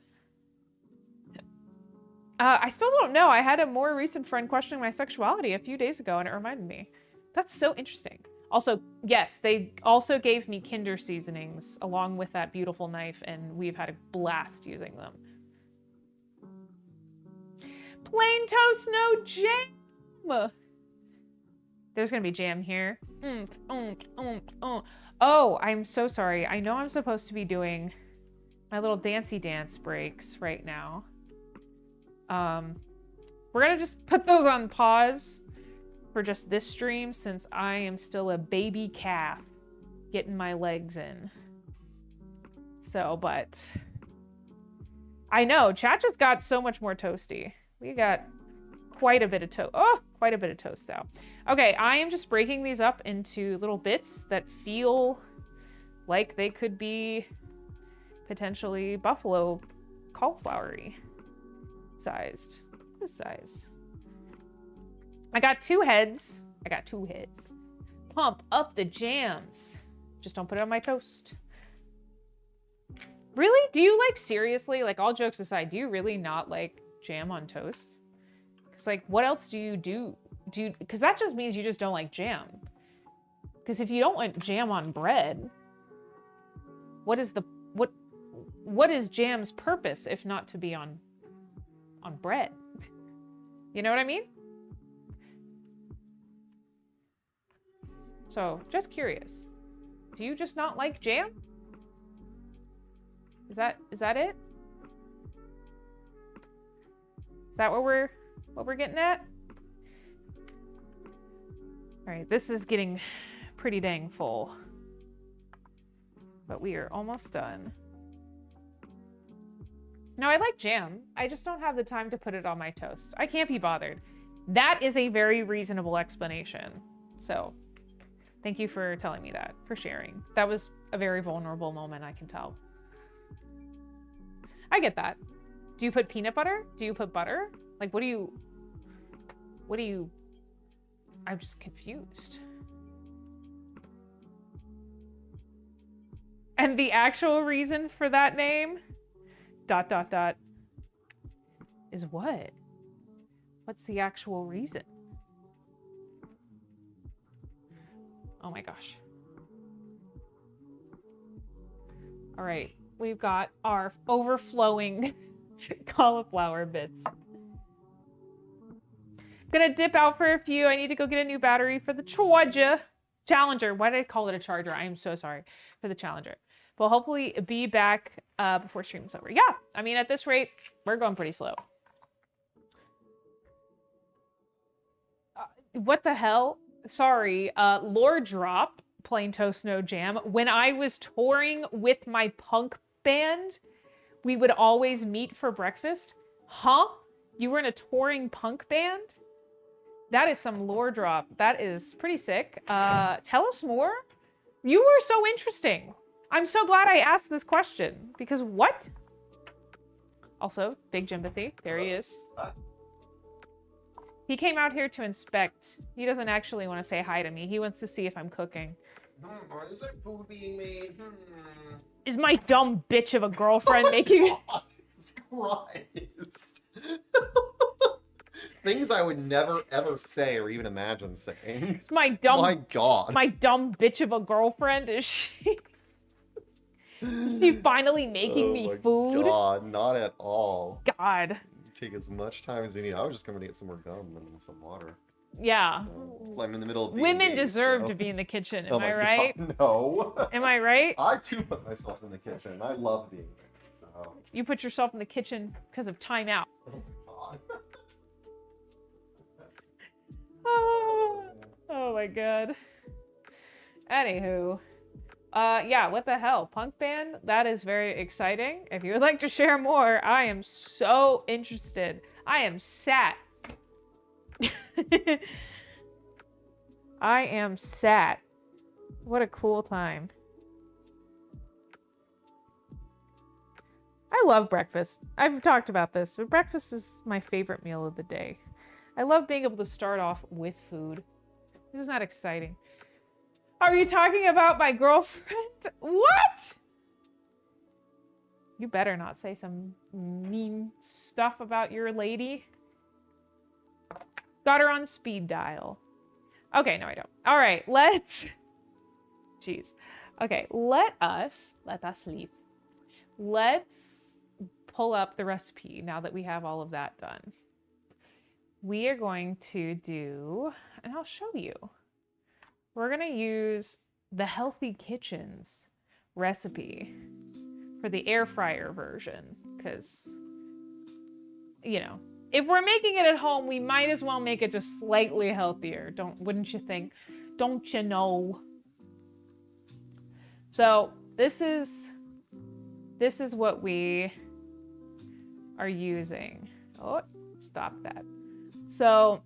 I still don't know. I had a more recent friend questioning my sexuality a few days ago, and it reminded me. That's so interesting. Also, yes, they also gave me Kinder seasonings along with that beautiful knife, and we've had a blast using them. Plain toast, no jam! There's gonna be jam here. Oh, I'm so sorry. I know I'm supposed to be doing my little dancey dance breaks right now. We're gonna just put those on pause for just this stream since I am still a baby calf getting my legs in. So, but I know chat just got so much more toasty. We got quite a bit of toast. Oh, quite a bit of toast out. Okay, I am just breaking these up into little bits that feel like they could be potentially buffalo cauliflowery sized. This size. I got 2 heads. I got 2 heads. Pump up the jams. Just don't put it on my toast. Really? Do you like, seriously, like all jokes aside, do you really not like jam on toast? Because like, what else do you do? Because that just means you just don't like jam. Because if you don't want jam on bread, what is jam's purpose if not to be on bread? You know what I mean? So, just curious. Do you just not like jam? Is that it? Is that what we're getting at? All right, this is getting pretty dang full. But we are almost done. No, I like jam. I just don't have the time to put it on my toast. I can't be bothered. That is a very reasonable explanation. So, thank you for telling me that, for sharing. That was a very vulnerable moment, I can tell. I get that. Do you put peanut butter? Do you put butter? Like, what do you... I'm just confused. And the actual reason for that name... ... is what? What's the actual reason? Oh my gosh. All right, we've got our overflowing cauliflower bits. I'm gonna dip out for a few. I need to go get a new battery for the Challenger. Why did I call it a charger? I am so sorry. For the Challenger. We'll hopefully be back before stream's over. Yeah, I mean, at this rate, we're going pretty slow. What the hell? Sorry, lore drop, plain toast, no jam. When I was touring with my punk band, we would always meet for breakfast. Huh? You were in a touring punk band? That is some lore drop. That is pretty sick. Tell us more. You were so interesting. I'm so glad I asked this question, because what? Also, big Jimpathy. There he is. He came out here to inspect. He doesn't actually want to say hi to me. He wants to see if I'm cooking. Is there food being made? Is my dumb bitch of a girlfriend making it? Jesus Christ. Things I would never, ever say or even imagine saying. It's my dumb... My God. My dumb bitch of a girlfriend, is she... Is she finally making me food? God, not at all. God. Take as much time as you need. I was just coming to get some more gum and some water. Yeah. So, I'm in the middle of Women deserve so. to be in the kitchen. Am Oh I my right? God, no. Am I right? I too put myself in the kitchen. I love being there. So. You put yourself in the kitchen because of timeout. Oh, God. Oh my God. Anywho. Yeah, what the hell? Punk band? That is very exciting. If you would like to share more, I am so interested. I am sat. I am sat. What a cool time. I love breakfast. I've talked about this, but breakfast is my favorite meal of the day. I love being able to start off with food. Isn't that exciting? Are you talking about my girlfriend? What? You better not say some mean stuff about your lady. Got her on speed dial. Okay, no, I don't. All right, let's... Jeez. Okay, let us leave. Let's pull up the recipe now that we have all of that done. We are going to do, and I'll show you. we're gonna use the Healthy Kitchens recipe for the air fryer version, because, you know, if we're making it at home, we might as well make it just slightly healthier. Wouldn't you think? Don't you know? So this is what we are using. Oh, stop that. So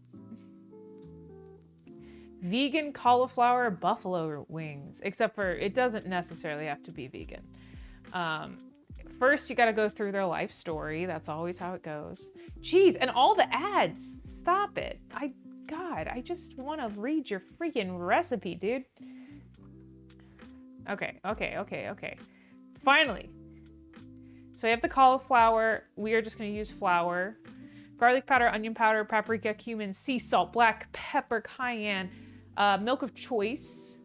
vegan cauliflower buffalo wings, except for it doesn't necessarily have to be vegan. First, you got to go through their life story. That's always how it goes. Jeez, and all the ads. Stop it. God, I just want to read your freaking recipe, dude. Okay. Finally. So we have the cauliflower. We are just going to use flour, garlic powder, onion powder, paprika, cumin, sea salt, black pepper, cayenne, milk of choice,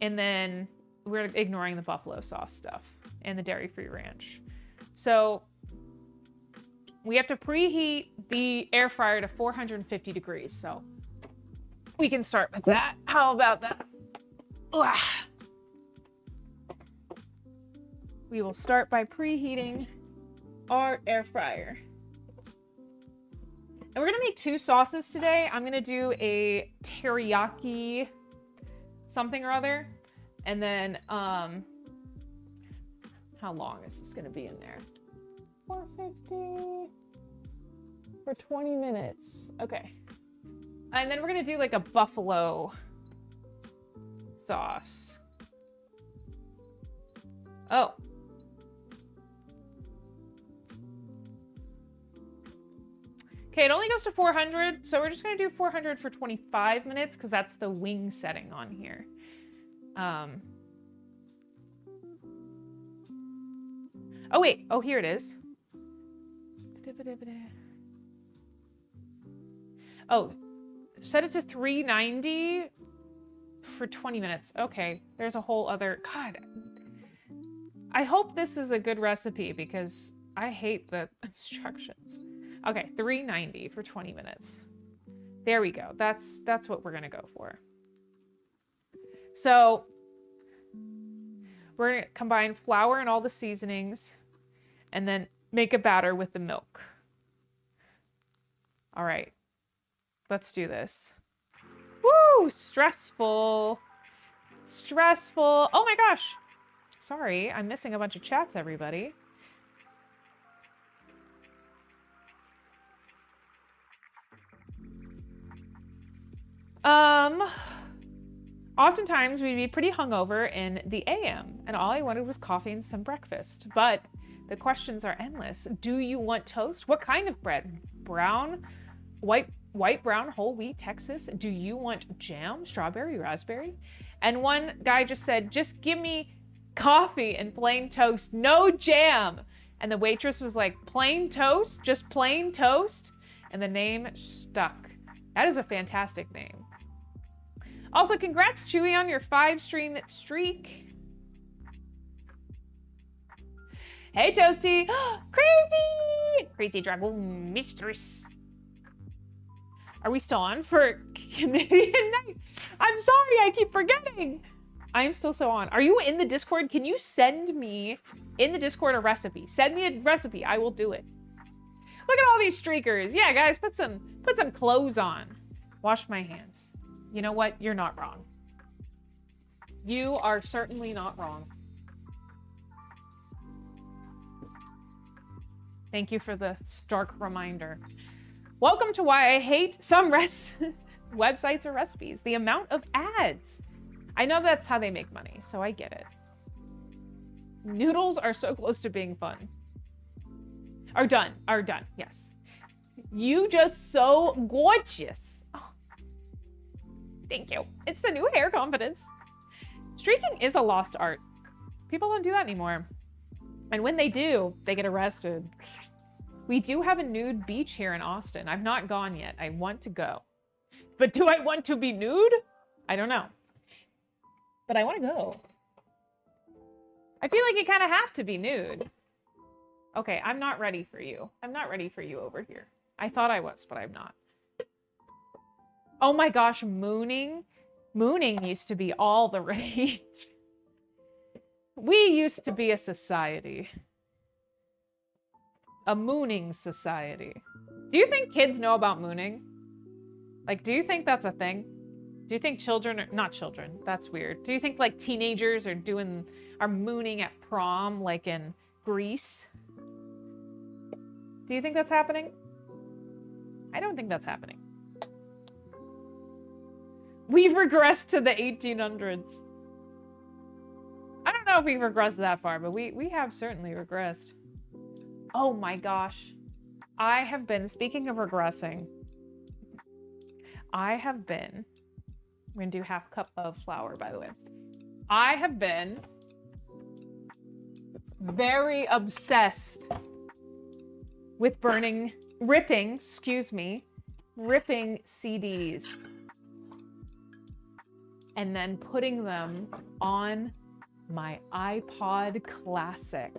and then we're ignoring the buffalo sauce stuff and the dairy-free ranch. So we have to preheat the air fryer to 450 degrees. So we can start with that. How about that? Ugh. We will start by preheating our air fryer. And we're gonna make 2 sauces today. I'm gonna do a teriyaki something or other. And then, how long is this gonna be in there? 450 for 20 minutes. Okay. And then we're gonna do like a buffalo sauce. Oh. Okay, it only goes to 400, so we're just gonna do 400 for 25 minutes because that's the wing setting on here. Oh wait, oh here it is. Oh, set it to 390 for 20 minutes. Okay, there's a whole other, God. I hope this is a good recipe because I hate the instructions. Okay, 390 for 20 minutes. There we go. That's what we're gonna go for. So we're gonna combine flour and all the seasonings and then make a batter with the milk. All right, let's do this. Woo, stressful. Stressful. Oh my gosh. Sorry, I'm missing a bunch of chats, everybody. Oftentimes we'd be pretty hungover in the AM, and all I wanted was coffee and some breakfast. But the questions are endless. Do you want toast? What kind of bread? Brown, white, brown, whole wheat, Texas? Do you want jam, strawberry, raspberry? And one guy just said, just give me coffee and plain toast, no jam. And the waitress was like, plain toast? Just plain toast? And the name stuck. That is a fantastic name. Also, congrats, Chewy, on your 5-stream streak. Hey, Toasty. Crazy! Crazy Dragon Mistress. Are we still on for Canadian night? I'm sorry, I keep forgetting. I'm still so on. Are you in the Discord? Can you send me in the Discord a recipe? Send me a recipe. I will do it. Look at all these streakers. Yeah, guys, put some clothes on. Wash my hands. You know what? You're not wrong. You are certainly not wrong. Thank you for the stark reminder. Welcome to why I hate some websites or recipes. The amount of ads. I know that's how they make money, so I get it. Noodles are so close to being fun. Are done, yes. You just so gorgeous. Oh, thank you. It's the new hair confidence. Streaking is a lost art. People don't do that anymore. And when they do, they get arrested. We do have a nude beach here in Austin. I've not gone yet. I want to go. But do I want to be nude? I don't know. But I want to go. I feel like you kind of have to be nude. Okay, I'm not ready for you. I'm not ready for you over here. I thought I was, but I'm not. Oh my gosh, mooning. Mooning used to be all the rage. We used to be a society. A mooning society. Do you think kids know about mooning? Like, do you think that's a thing? Do you think children are, not children, that's weird. Do you think like teenagers are mooning at prom like in Greece? Do you think that's happening? I don't think that's happening. We've regressed to the 1800s. I don't know if we've regressed that far, but we have certainly regressed. Oh my gosh. I have been, speaking of regressing, I'm gonna do half cup of flour, by the way. I have been very obsessed with ripping CDs and then putting them on my iPod Classic.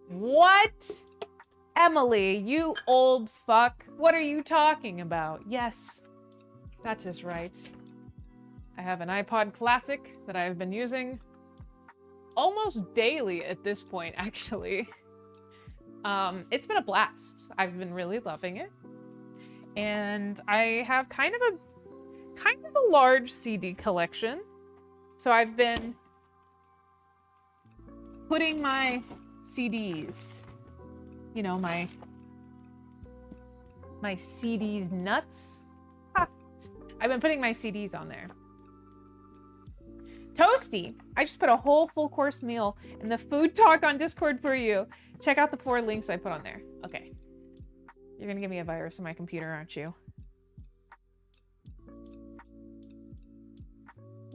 What? Emily, you old fuck. What are you talking about? Yes, that is right. I have an iPod Classic that I've been using almost daily at this point, actually. It's been a blast. I've been really loving it. And I have kind of a large CD collection. So I've been putting my CDs, you know, my CDs nuts. Ha. I've been putting my CDs on there. Toasty, I just put a whole full course meal in the food talk on Discord for you. Check out the 4 links I put on there. Okay. You're gonna give me a virus on my computer, aren't you?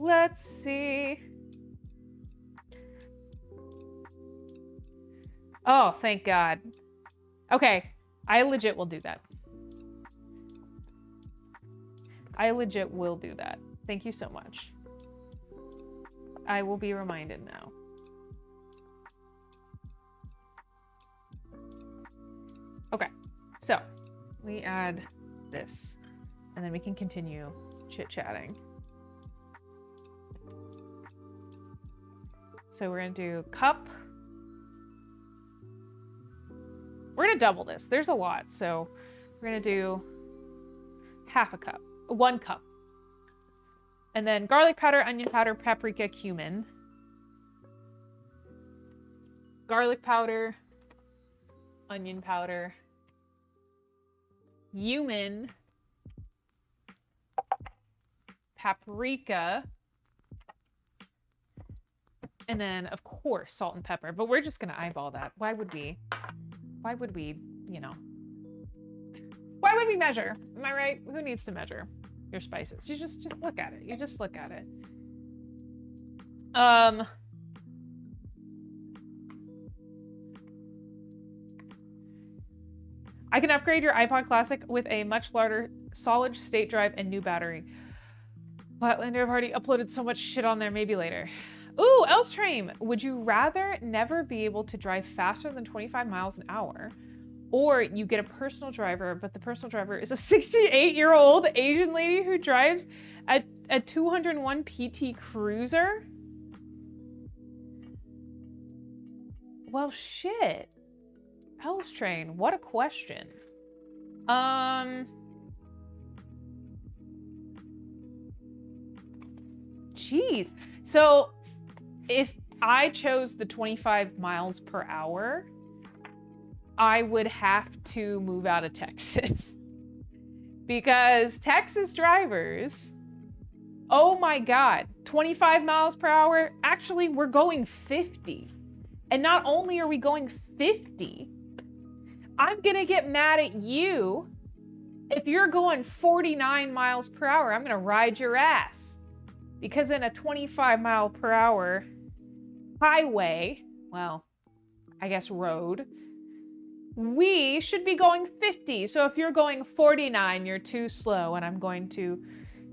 Let's see. Oh, thank God. Okay, I legit will do that. I legit will do that. Thank you so much. I will be reminded now. Okay, so we add this, and then we can continue chit-chatting. So we're gonna do cup. We're gonna double this. There's a lot, so we're gonna do half a cup, 1 cup. And then garlic powder, onion powder, paprika, cumin. Garlic powder, onion powder, cumin, paprika, and then, of course, salt and pepper. But we're just going to eyeball that. Why would we, you know, why would we measure? Am I right? Who needs to measure your spices? You just look at it. You just look at it. I can upgrade your iPod Classic with a much larger solid state drive and new battery. Flatlander, I've already uploaded so much shit on there, maybe later. Ooh, Elstream, would you rather never be able to drive faster than 25 miles an hour, or you get a personal driver, but the personal driver is a 68-year-old Asian lady who drives a 201 PT Cruiser? Well, shit. Elstrain, what a question. Jeez. So if I chose the 25 miles per hour, I would have to move out of Texas. Because Texas drivers, oh my God, 25 miles per hour, actually we're going 50. And not only are we going 50, I'm gonna get mad at you if you're going 49 miles per hour. I'm gonna ride your ass. Because in a 25 mile per hour highway, well, I guess road, we should be going 50. So if you're going 49, you're too slow, and I'm going to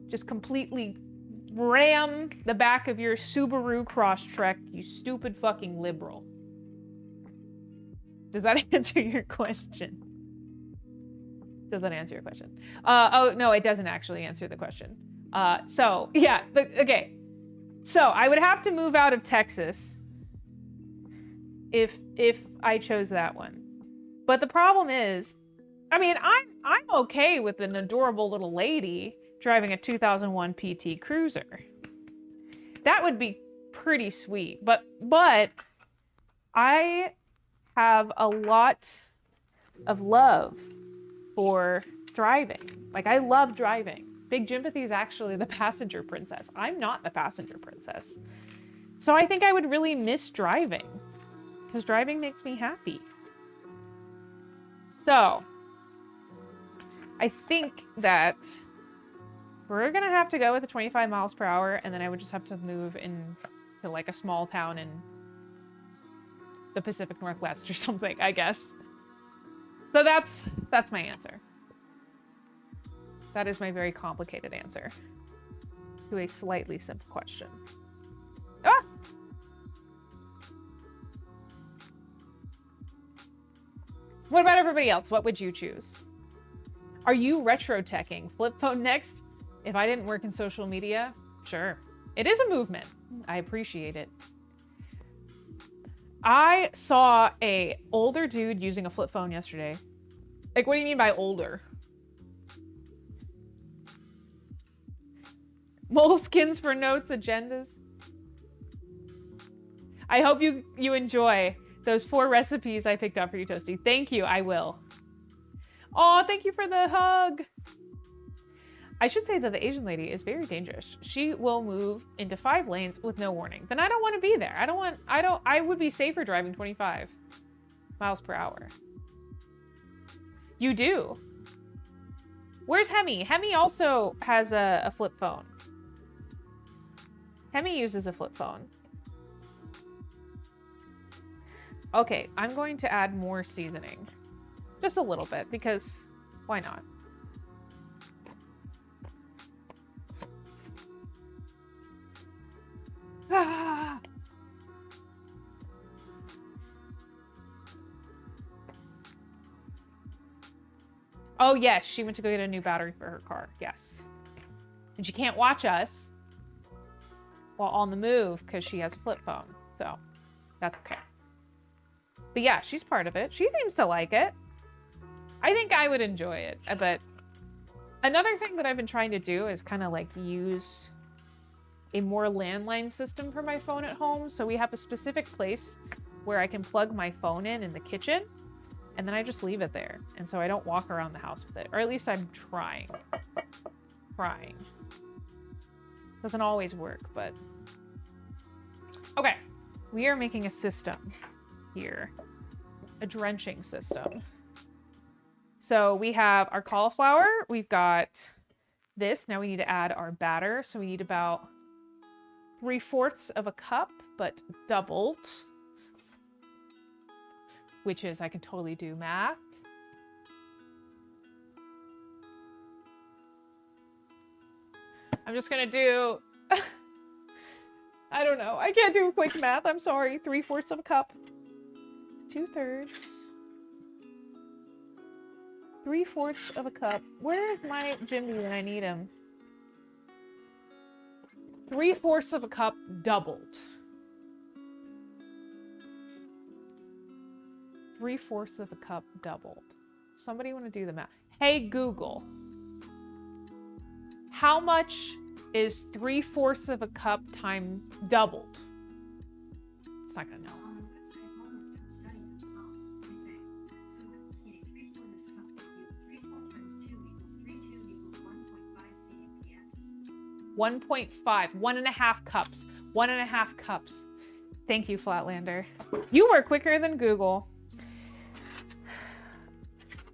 just completely ram the back of your Subaru Crosstrek, you stupid fucking liberal. Does that answer your question? Does that answer your question? Oh, no, it doesn't actually answer the question. So yeah, okay. So I would have to move out of Texas if I chose that one. But the problem is, I mean, I'm okay with an adorable little lady driving a 2001 PT Cruiser. That would be pretty sweet. But I have a lot of love for driving. Like, I love driving. Big Jimpathy is actually the passenger princess. I'm not the passenger princess. So I think I would really miss driving, because driving makes me happy. So I think that we're gonna have to go with the 25 miles per hour, and then I would just have to move into like a small town in the Pacific Northwest or something, I guess. So that's my answer. That is my very complicated answer to a slightly simple question. Ah! What about everybody else? What would you choose? Are you retro-teching? Flip phone next? If I didn't work in social media, sure. It is a movement. I appreciate it. I saw a older dude using a flip phone yesterday. Like, what do you mean by older? Moleskins for notes, agendas. I hope you enjoy those 4 recipes I picked up for you, Toasty. Thank you, I will. Oh, thank you for the hug. I should say that the Asian lady is very dangerous. She will move into 5 lanes with no warning. Then I don't want to be there. I would be safer driving 25 miles per hour. You do. Where's Hemi? Hemi also has a flip phone. Hemi uses a flip phone. Okay, I'm going to add more seasoning. Just a little bit, because why not? Ah! Oh, yes, she went to go get a new battery for her car. Yes. And she can't watch us while on the move because she has a flip phone. So that's okay. But yeah, she's part of it. She seems to like it. I think I would enjoy it. But another thing that I've been trying to do is kind of like use a more landline system for my phone at home. So we have a specific place where I can plug my phone in the kitchen, and then I just leave it there. And so I don't walk around the house with it, or at least I'm trying. Doesn't always work, but okay. We are making a system here, a drenching system. So we have our cauliflower, we've got this. Now we need to add our batter. So we need about 3/4 of a cup, but doubled, which is, I can totally do math. I'm just gonna do, I don't know. I can't do quick math. I'm sorry. 3/4 of a cup. 2/3. 3/4 of a cup. Where is my Jimmy when I need him? 3/4 of a cup doubled. 3/4 of a cup doubled. Somebody want to do the math? Hey, Google. How much is 3/4 of a cup time doubled? It's not gonna know. 1.5, 1.5 cups, 1.5 cups. Thank you, Flatlander. You were quicker than Google.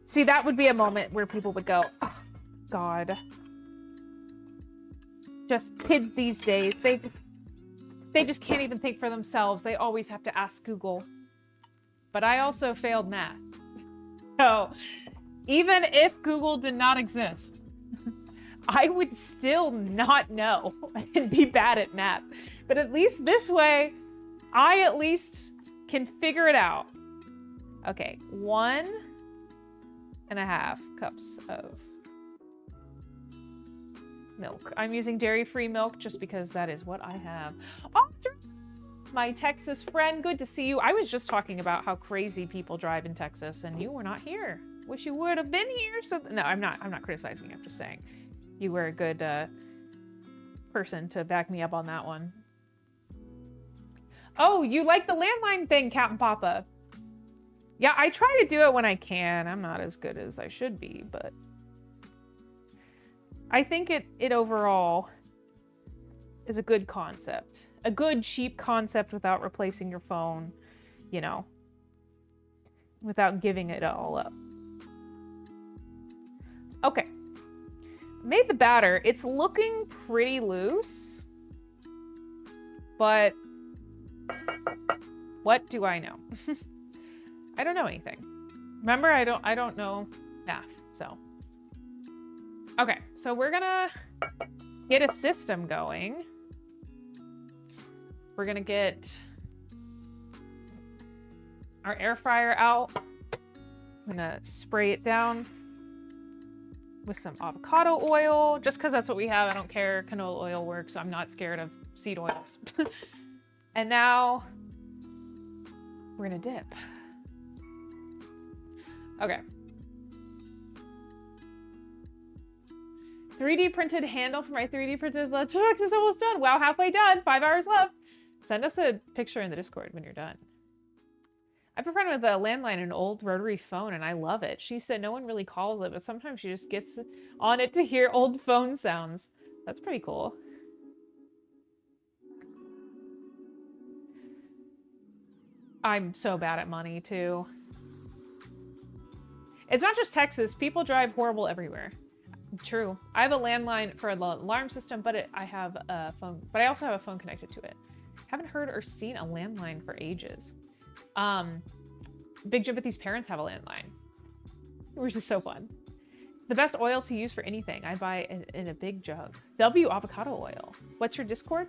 See, that would be a moment where people would go, oh, God. Just kids these days, they just can't even think for themselves. They always have to ask Google. But I also failed math. So even if Google did not exist, I would still not know and be bad at math. But at least this way, I at least can figure it out. Okay, 1.5 cups of milk. I'm using dairy-free milk just because that is what I have. Audrey, my Texas friend, good to see you. I was just talking about how crazy people drive in Texas, and you were not here. Wish you would have been here. So no, I'm not criticizing you. I'm just saying you were a good person to back me up on that one. Oh, you like the landline thing, Captain Papa? Yeah, I try to do it when I can. I'm not as good as I should be, but I think it overall is a good concept. A good, cheap concept without replacing your phone, you know, without giving it all up. Okay. Made the batter. It's looking pretty loose, but what do I know? I don't know anything. Remember, I don't know math, so. Okay, so we're gonna get a system going. We're gonna get our air fryer out. I'm gonna spray it down with some avocado oil, just because that's what we have. I don't care. Canola oil works. I'm not scared of seed oils. And now we're gonna dip. Okay. 3D printed handle for my 3D printed lunchbox is almost done. Wow, halfway done. 5 hours left. Send us a picture in the Discord when you're done. I have a friend with a landline, an old rotary phone, and I love it. She said no one really calls it, but sometimes she just gets on it to hear old phone sounds. That's pretty cool. I'm so bad at money, too. It's not just Texas. People drive horrible everywhere. True. I have a landline for the alarm system, but I have a phone. But I also have a phone connected to it. Haven't heard or seen a landline for ages. Big Jimothy's parents have a landline, which is so fun. The best oil to use for anything. I buy in a big jug. W avocado oil. What's your Discord?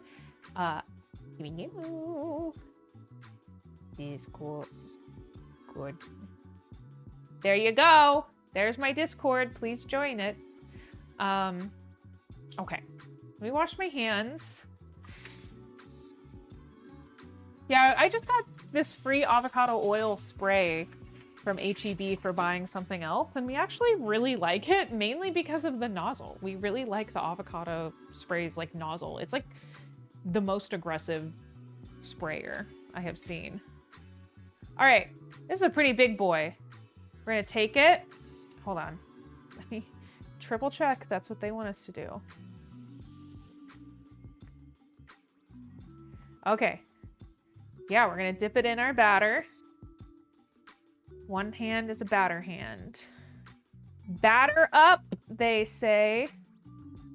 Discord. Good. There you go. There's my Discord. Please join it. Okay. Let me wash my hands. Yeah, I just got this free avocado oil spray from HEB for buying something else, and we actually really like it, mainly because of the nozzle. We really like the avocado spray's like nozzle. It's like the most aggressive sprayer I have seen. All right, this is a pretty big boy. We're gonna take it. Hold on. Let me triple check. That's what they want us to do. Okay. Yeah, we're gonna dip it in our batter. One hand is a batter hand. Batter up, they say.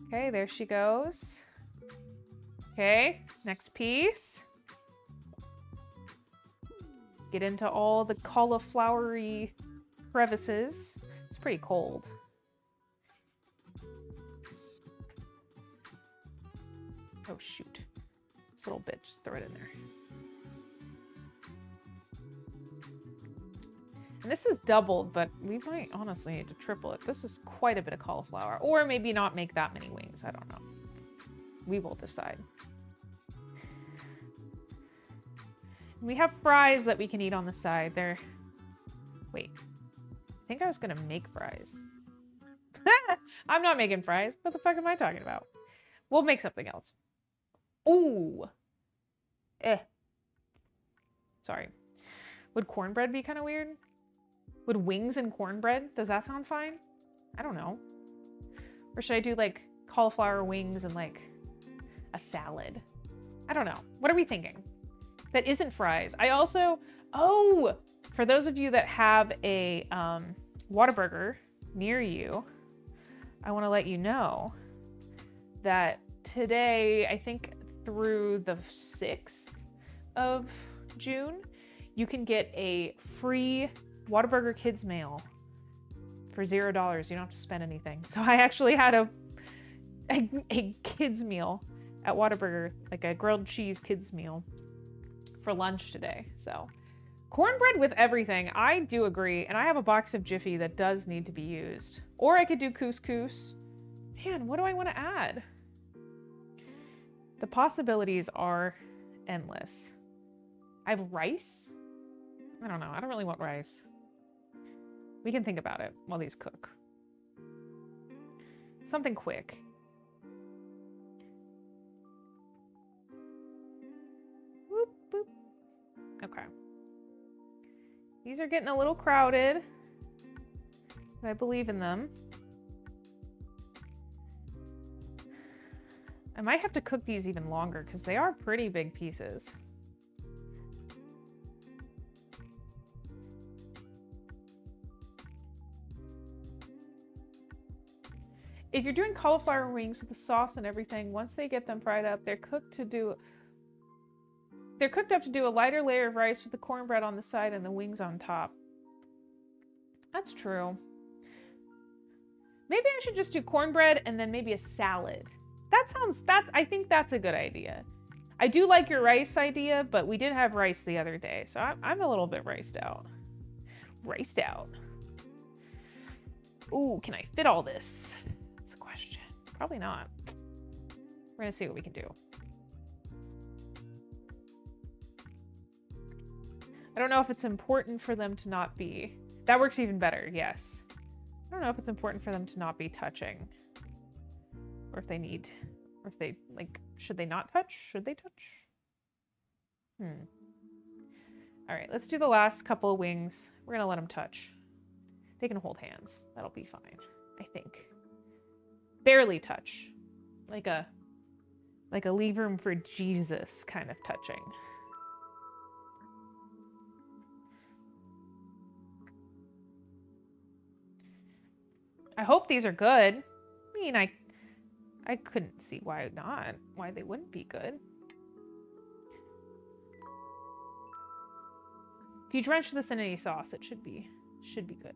Okay, there she goes. Okay, next piece. Get into all the cauliflowery crevices. It's pretty cold. Oh shoot. This little bit, just throw it in there. And this is doubled, but we might honestly need to triple it. This is quite a bit of cauliflower. Or maybe not make that many wings. I don't know. We will decide. We have fries that we can eat on the side. They're... Wait. I think I was going to make fries. I'm not making fries. What the fuck am I talking about? We'll make something else. Ooh. Sorry. Would cornbread be kind of weird? Would wings and cornbread? Does that sound fine? I don't know. Or should I do like cauliflower wings and like a salad? I don't know. What are we thinking? That isn't fries. I also, oh, for those of you that have a Whataburger near you, I want to let you know that today, I think through the 6th of June, you can get a free Whataburger kids meal for $0. You don't have to spend anything. So I actually had a kids meal at Whataburger, like a grilled cheese kids meal for lunch today. So cornbread with everything. I do agree. And I have a box of Jiffy that does need to be used. Or I could do couscous. Man, what do I want to add? The possibilities are endless. I have rice? I don't know. I don't really want rice. We can think about it while these cook. Something quick. Whoop, boop. Okay. These are getting a little crowded. But I believe in them. I might have to cook these even longer because they are pretty big pieces. If you're doing cauliflower wings with the sauce and everything, once they get them fried up, they're cooked up to do a lighter layer of rice with the cornbread on the side and the wings on top. That's true. Maybe I should just do cornbread and then maybe a salad. I think that's a good idea. I do like your rice idea, but we did have rice the other day, so I'm a little bit riced out. Riced out. Ooh, can I fit all this? That's the question. Probably not. We're gonna see what we can do. I don't know if it's important for them to not be... That works even better, yes. I don't know if it's important for them to not be touching. Or if they need... Or if they, like, should they not touch? Should they touch? All right, let's do the last couple of wings. We're gonna let them touch. They can hold hands. That'll be fine, I think. Barely touch. Like a leave room for Jesus kind of touching. I hope these are good. I mean, I couldn't see why not, why they wouldn't be good. If you drench this in any sauce, it should be good.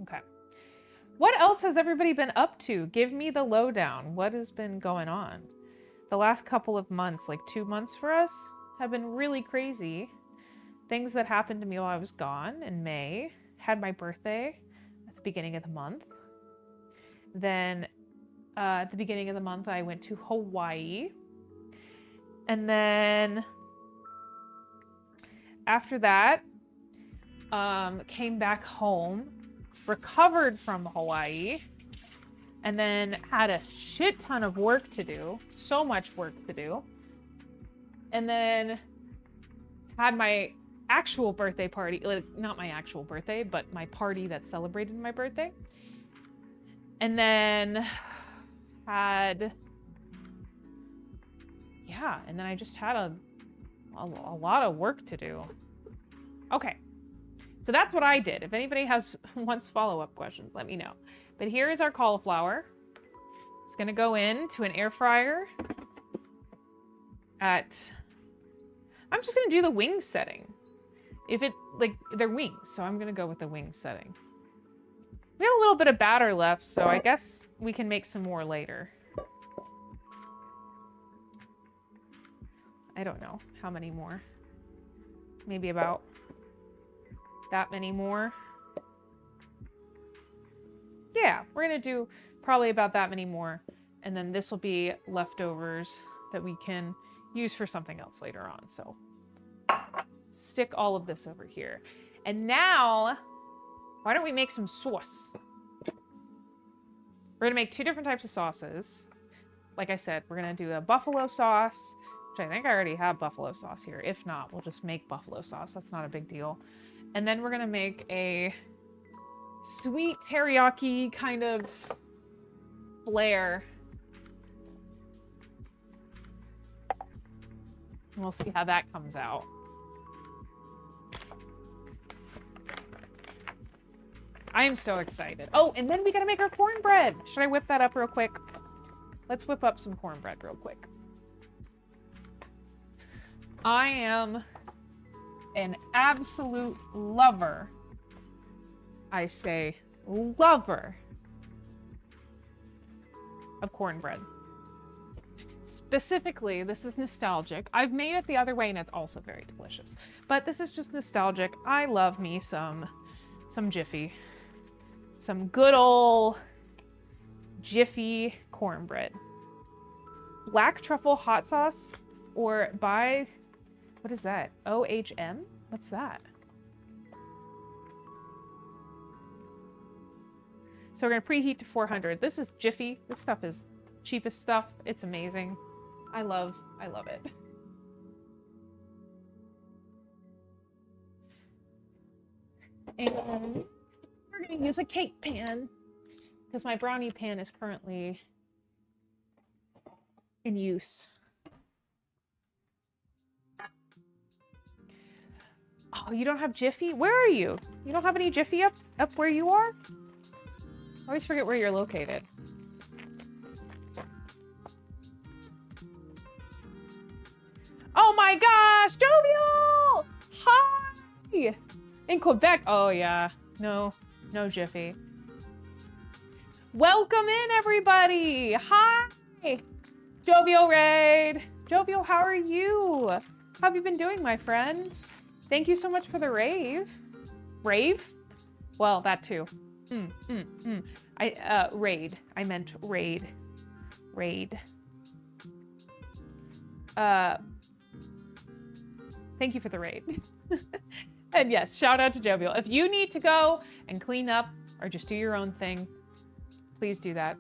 Okay. What else has everybody been up to? Give me the lowdown. What has been going on? The last couple of months, like 2 months for us, have been really crazy. Things that happened to me while I was gone in May. Had my birthday at the beginning of the month. Then at the beginning of the month, I went to Hawaii. And then after that, came back home, recovered from Hawaii, and then had a shit ton of work to do. So much work to do. And then had my actual birthday party, like not my actual birthday, but my party that celebrated my birthday. And then and then I just had a lot of work to do. Okay, so that's what I did. If anybody wants follow-up questions, let me know. But here is our cauliflower. It's gonna go into an air fryer I'm just gonna do the wing setting. They're wings, so I'm gonna go with the wing setting. We have a little bit of batter left, so I guess we can make some more later. I don't know how many more. Maybe about that many more. Yeah, we're gonna do probably about that many more. And then this will be leftovers that we can use for something else later on. So stick all of this over here. And now, why don't we make some sauce? We're gonna make 2 different types of sauces. Like I said, we're gonna do a buffalo sauce, which I think I already have buffalo sauce here. If not, we'll just make buffalo sauce. That's not a big deal. And then we're gonna make a sweet teriyaki kind of flair. And we'll see how that comes out. I am so excited. Oh, and then we gotta make our cornbread. Should I whip that up real quick? Let's whip up some cornbread real quick. I am an absolute lover. I say lover of cornbread. Specifically, this is nostalgic. I've made it the other way and it's also very delicious. But this is just nostalgic. I love me some Jiffy. some good old Jiffy cornbread. Black truffle hot sauce or buy, what is that? OHM? What's that? So we're gonna preheat to 400. This is Jiffy. This stuff is cheapest stuff. It's amazing. I love it. And we're gonna use a cake pan because my brownie pan is currently in use. Oh, you don't have Jiffy? Where are you? You don't have any Jiffy up where you are? I always forget where you're located. Oh my gosh, Jovial! Hi! In Quebec. Oh yeah. No Jiffy. Welcome in, everybody! Hi! Jovial Raid! Jovial, how are you? How have you been doing, my friend? Thank you so much for the rave. Rave? Well, that too. Raid. I meant raid. Raid. Thank you for the raid. And yes, shout out to Jovial. If you need to go and clean up or just do your own thing, please do that.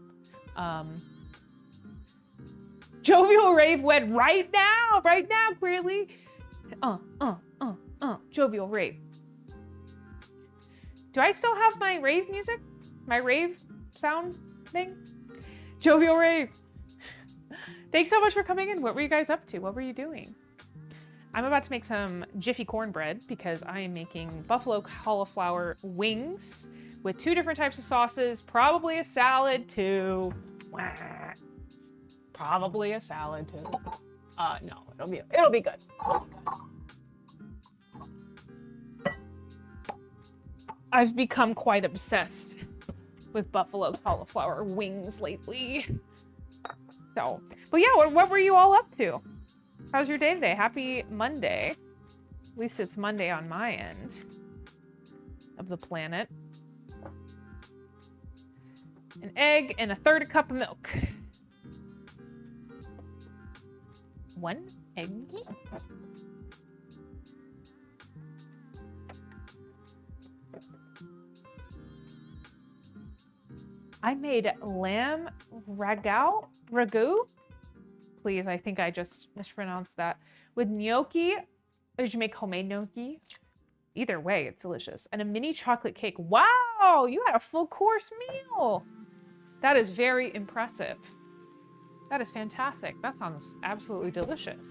Jovial rave went right now, Queerly. Jovial rave. Do I still have my rave music? My rave sound thing? Jovial rave. Thanks so much for coming in. What were you guys up to? What were you doing? I'm about to make some Jiffy cornbread because I am making buffalo cauliflower wings with 2 different types of sauces, probably a salad too. Probably a salad too. No, it'll be good. I've become quite obsessed with buffalo cauliflower wings lately. So, but yeah, what were you all up to? How's your day today? Happy Monday. At least it's Monday on my end of the planet. An egg and a 1/3 cup of milk. 1 egg. I made lamb ragu. Please, I think I just mispronounced that. With gnocchi. Or did you make homemade gnocchi? Either way, it's delicious. And a mini chocolate cake. Wow, you had a full course meal. That is very impressive. That is fantastic. That sounds absolutely delicious.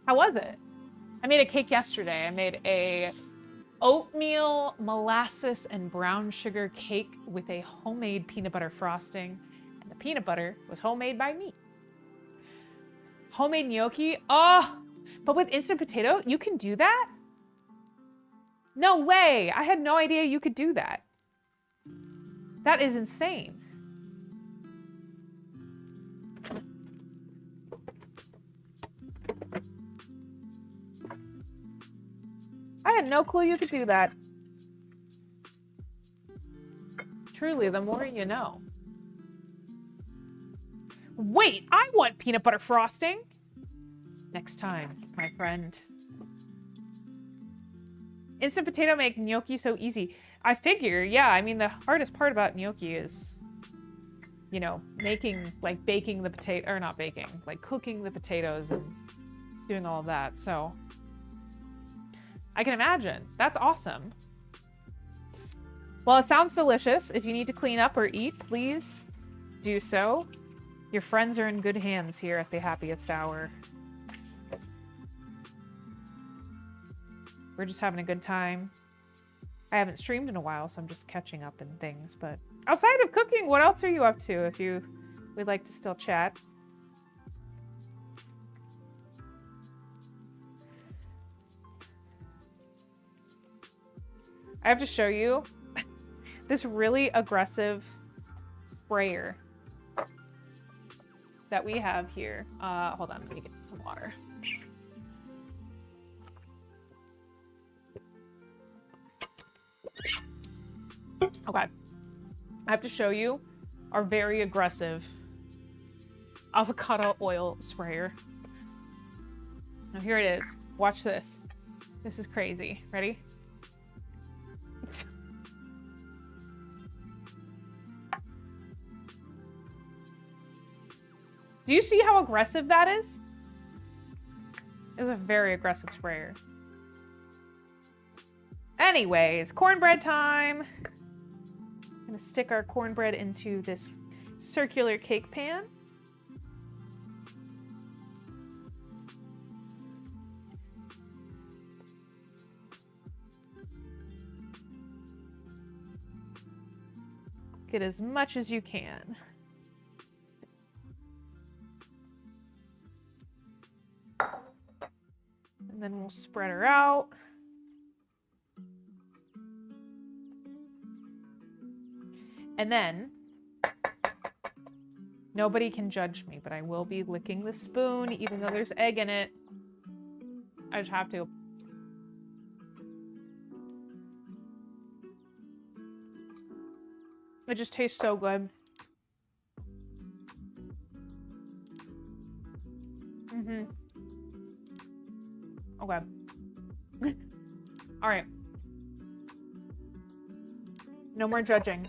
How was it? I made a cake yesterday. I made a oatmeal, molasses, and brown sugar cake with a homemade peanut butter frosting. And the peanut butter was homemade by me. Homemade gnocchi. Oh, but with instant potato, you can do that? No way. I had no idea you could do that. That is insane. I had no clue you could do that. Truly, the more you know. Wait, I want peanut butter frosting. Next time, my friend. Instant potato make gnocchi so easy. I figure, yeah, I mean, the hardest part about gnocchi is, you know, baking the potato, or not baking, like cooking the potatoes and doing all of that. So I can imagine. That's awesome. Well, it sounds delicious. If you need to clean up or eat, please do so. Your friends are in good hands here at the happiest hour. We're just having a good time. I haven't streamed in a while, so I'm just catching up and things. But outside of cooking, what else are you up to if you would like to still chat? I have to show you this really aggressive sprayer that we have here. Hold on, let me get some water. Okay. I have to show you our very aggressive avocado oil sprayer. Now here it is. Watch this. This is crazy. Ready? Do you see how aggressive that is? It's a very aggressive sprayer. Anyways, cornbread time. I'm gonna stick our cornbread into this circular cake pan. Get as much as you can. And then we'll spread her out. And then, nobody can judge me, but I will be licking the spoon, even though there's egg in it. I just have to. It just tastes so good. Mm-hmm. Okay. All right. No more judging.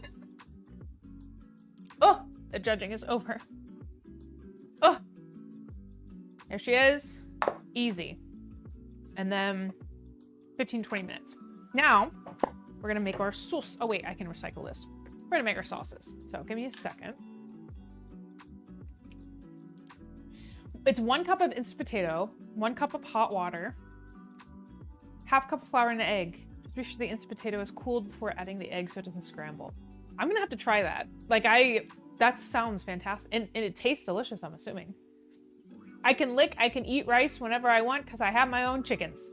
Oh, the judging is over. Oh, there she is. Easy. And then 15, 20 minutes. Now, we're gonna make our sauce. Oh wait, I can recycle this. We're gonna make our sauces. So give me a second. It's 1 cup of instant potato, 1 cup of hot water, half cup of flour and an egg. Just make sure the instant potato is cooled before adding the egg so it doesn't scramble. I'm gonna have to try that. Like that sounds fantastic. And it tastes delicious, I'm assuming. I can eat rice whenever I want because I have my own chickens.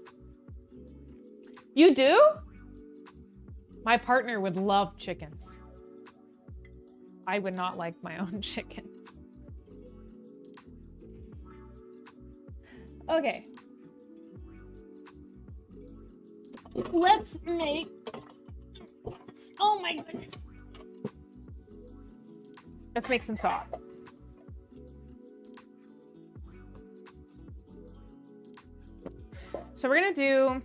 You do? My partner would love chickens. I would not like my own chickens. Okay. Let's make... Oh my goodness. Let's make some sauce. So we're gonna do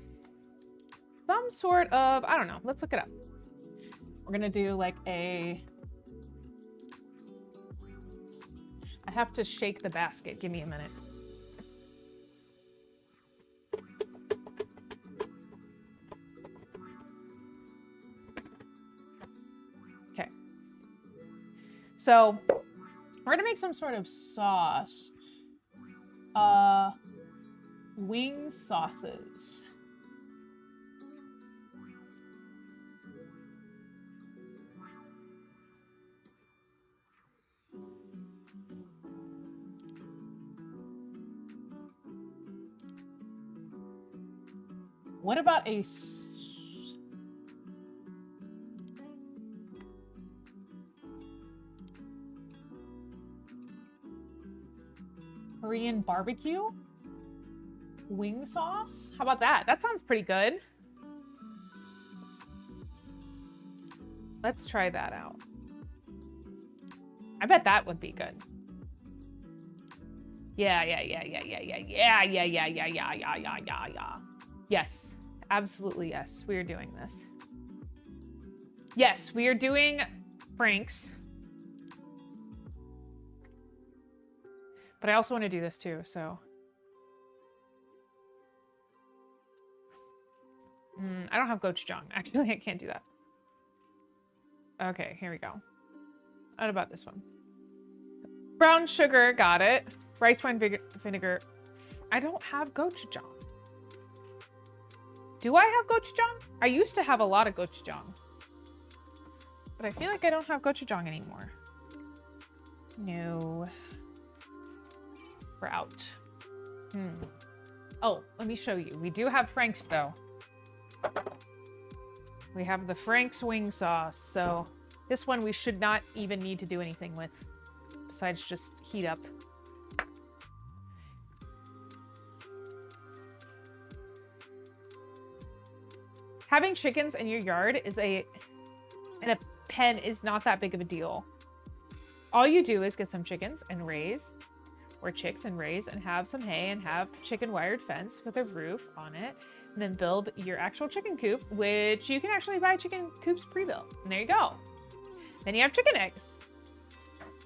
some sort of, I don't know, let's look it up. We're gonna do like I have to shake the basket, give me a minute. Okay. So we're gonna make some sort of sauce. Wing sauces. What about a Korean barbecue? Wing sauce? How about that? That sounds pretty good. Let's try that out. I bet that would be good. Yeah. Yes, absolutely yes. We are doing this. Yes, we are doing Frank's. But I also want to do this too, so. I don't have gochujang. Actually, I can't do that. Okay, here we go. What about this one? Brown sugar, got it. Rice wine vinegar. I don't have gochujang. Do I have gochujang? I used to have a lot of gochujang. But I feel like I don't have gochujang anymore. No. We're out. Oh, let me show you. We do have Frank's though. We have the Frank's wing sauce, so this one we should not even need to do anything with, besides just heat up. Having chickens in your yard is an pen is not that big of a deal. All you do is get some chickens and raise, or chicks and raise, and have some hay and have chicken wired fence with a roof on it, and then build your actual chicken coop, which you can actually buy chicken coops pre-built. And there you go. Then you have chicken eggs.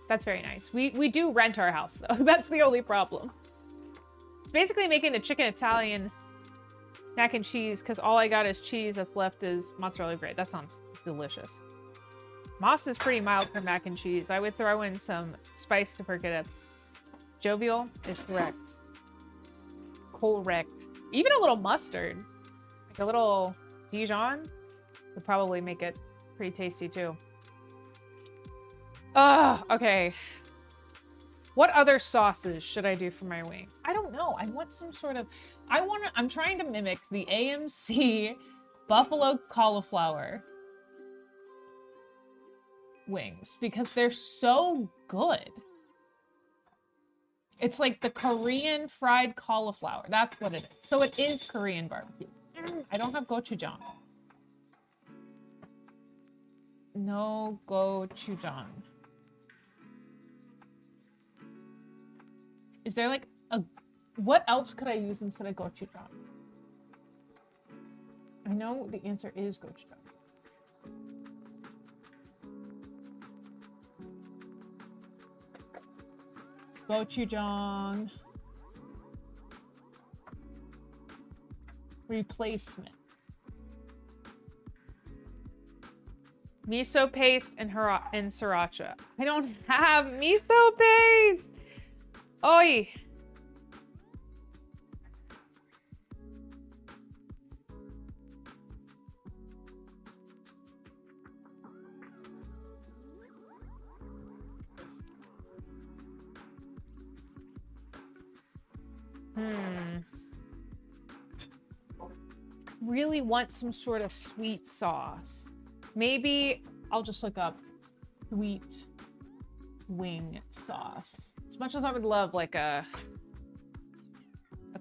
That's very nice. We do rent our house though. That's the only problem. It's basically making a chicken Italian mac and cheese because all I got is cheese. That's left is mozzarella grape. That sounds delicious. Moss is pretty mild for mac and cheese. I would throw in some spice to perk it up. Jovial is correct. Correct. Even a little mustard, like a little Dijon, would probably make it pretty tasty too. Okay. What other sauces should I do for my wings? I don't know. I want some sort of, I'm trying to mimic the AMC buffalo cauliflower wings because they're so good. It's like the Korean fried cauliflower. That's what it is. So it is Korean barbecue. I don't have gochujang. No gochujang. Is there like a... What else could I use instead of gochujang? I know the answer is gochujang. Gochujang. Replacement. Miso paste and sriracha. I don't have miso paste! Oi! Really want some sort of sweet sauce. Maybe I'll just look up sweet wing sauce. As much as I would love like a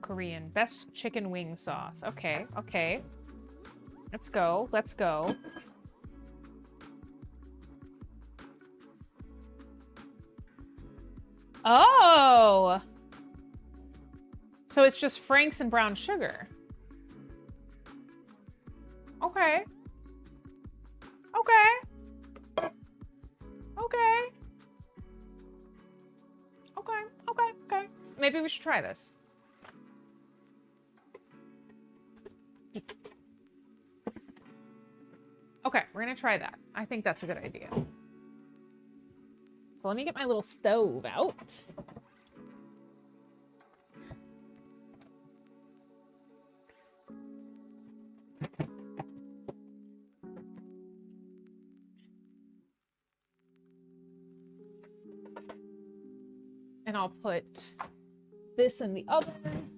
Korean best chicken wing sauce. Okay, okay. Let's go. Let's go. Oh! So it's just Frank's and brown sugar. Okay. Okay. Okay. Okay. Okay. Okay. Maybe we should try this. Okay, we're gonna try that. I think that's a good idea. So let me get my little stove out. And I'll put this in the oven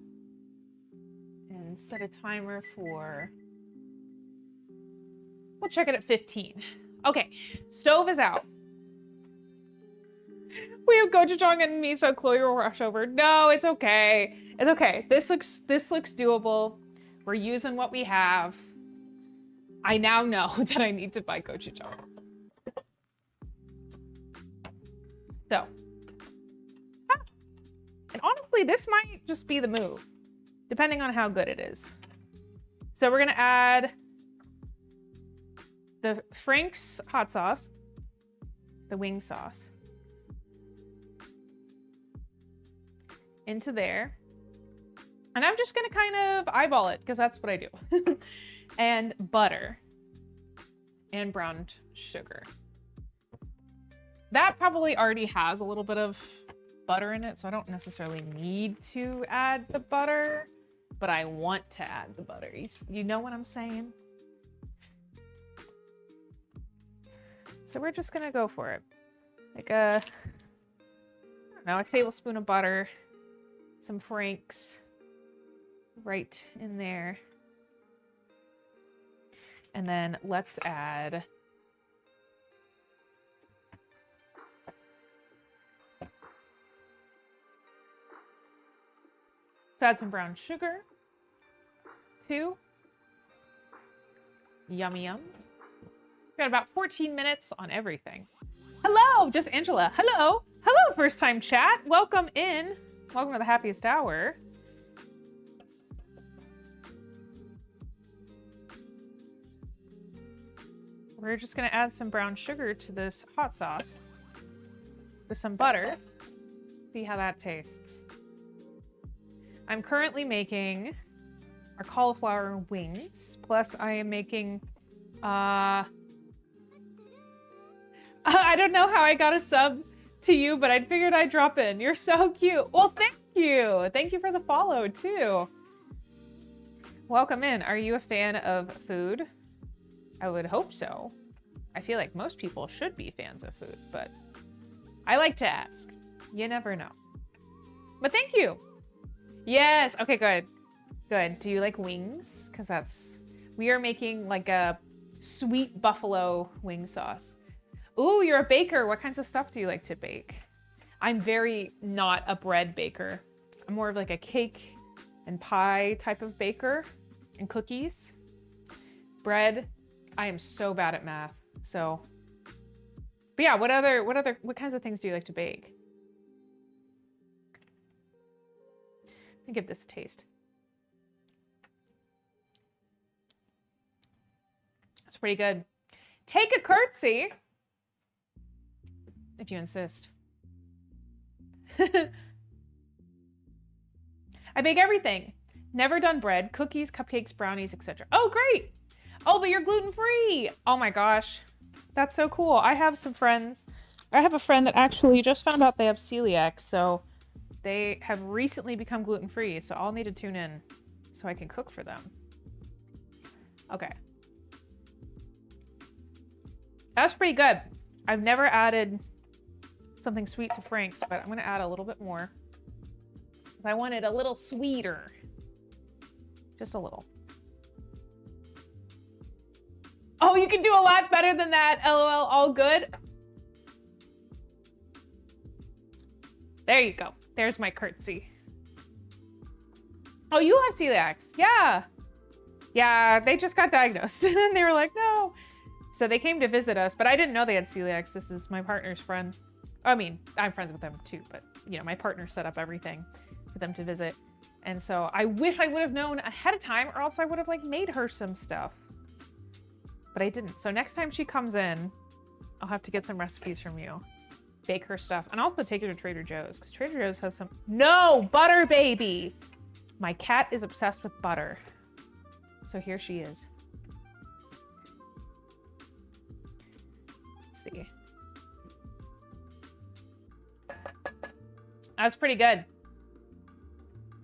and set a timer for, we'll check it at 15. Okay, stove is out. We have gochujang and miso clover rush over. No, it's okay. It's okay. This looks doable. We're using what we have. I now know that I need to buy gochujang. So. And honestly, this might just be the move, depending on how good it is. So we're gonna add the Frank's hot sauce, the wing sauce, into there. And I'm just gonna kind of eyeball it, because that's what I do. And butter and brown sugar. That probably already has a little bit of butter in it, so I don't necessarily need to add the butter, but I want to add the butter. You know what I'm saying? So we're just gonna go for it. Like a tablespoon of butter, some Frank's right in there. And then let's add let's add some brown sugar, too. Yummy yum. Got about 14 minutes on everything. Hello, just Angela. Hello. Hello, first time chat. Welcome in. Welcome to the happiest hour. We're just gonna add some brown sugar to this hot sauce with some butter. See how that tastes. I'm currently making our cauliflower wings. Plus I am making, I don't know how I got a sub to you, but I figured I'd drop in. You're so cute. Well, thank you. Thank you for the follow too. Welcome in. Are you a fan of food? I would hope so. I feel like most people should be fans of food, but I like to ask. You never know. But thank you. Yes. Okay, good. Good. Do you like wings? Because we are making like a sweet buffalo wing sauce. Ooh, you're a baker. What kinds of stuff do you like to bake? I'm very not a bread baker. I'm more of like a cake and pie type of baker and cookies. Bread, I am so bad at math. So, but yeah, what kinds of things do you like to bake? Let me give this a taste. That's pretty good. Take a curtsy, if you insist. I bake everything. Never done bread, cookies, cupcakes, brownies, etc. Oh, great. Oh, but you're gluten-free. Oh my gosh. That's so cool. I have some friends. I have a friend that actually just found out they have celiac, so they have recently become gluten-free, so I'll need to tune in so I can cook for them. Okay. That's pretty good. I've never added something sweet to Frank's, but I'm gonna add a little bit more. I want it a little sweeter. Just a little. Oh, you can do a lot better than that. LOL, all good. There you go. There's my curtsy. Oh, you have celiac. Yeah. Yeah, they just got diagnosed. And they were like, no. So they came to visit us, but I didn't know they had celiac. This is my partner's friend. I mean, I'm friends with them too, but you know, my partner set up everything for them to visit. And so I wish I would have known ahead of time, or else I would have like made her some stuff. But I didn't. So next time she comes in, I'll have to get some recipes from you. Bake her stuff. And also take her to Trader Joe's, because Trader Joe's has some... No! Butter, baby! My cat is obsessed with butter. So here she is. Let's see. That's pretty good.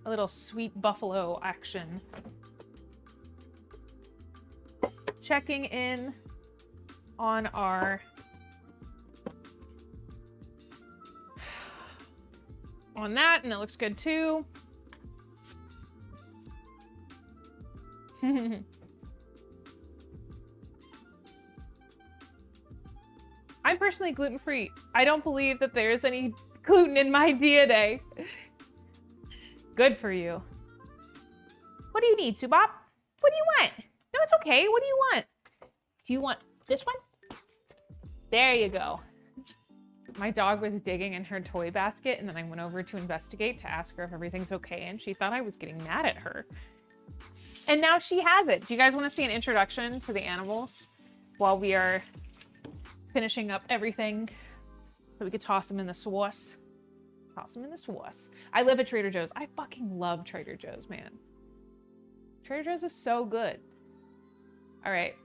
A little sweet buffalo action. Checking in on our on that, and it looks good too. I'm personally gluten-free. I don't believe that there's any gluten in my DNA. Good for you. What do you need, Subop? What do you want? No, it's okay. What do you want? Do you want this one? There you go. My dog was digging in her toy basket, and then I went over to investigate to ask her if everything's okay, and she thought I was getting mad at her. And now she has it. Do you guys want to see an introduction to the animals while we are finishing up everything so we could toss them in the sauce? Toss them in the sauce. I live at Trader Joe's. I fucking love Trader Joe's, man. Trader Joe's is so good. All right.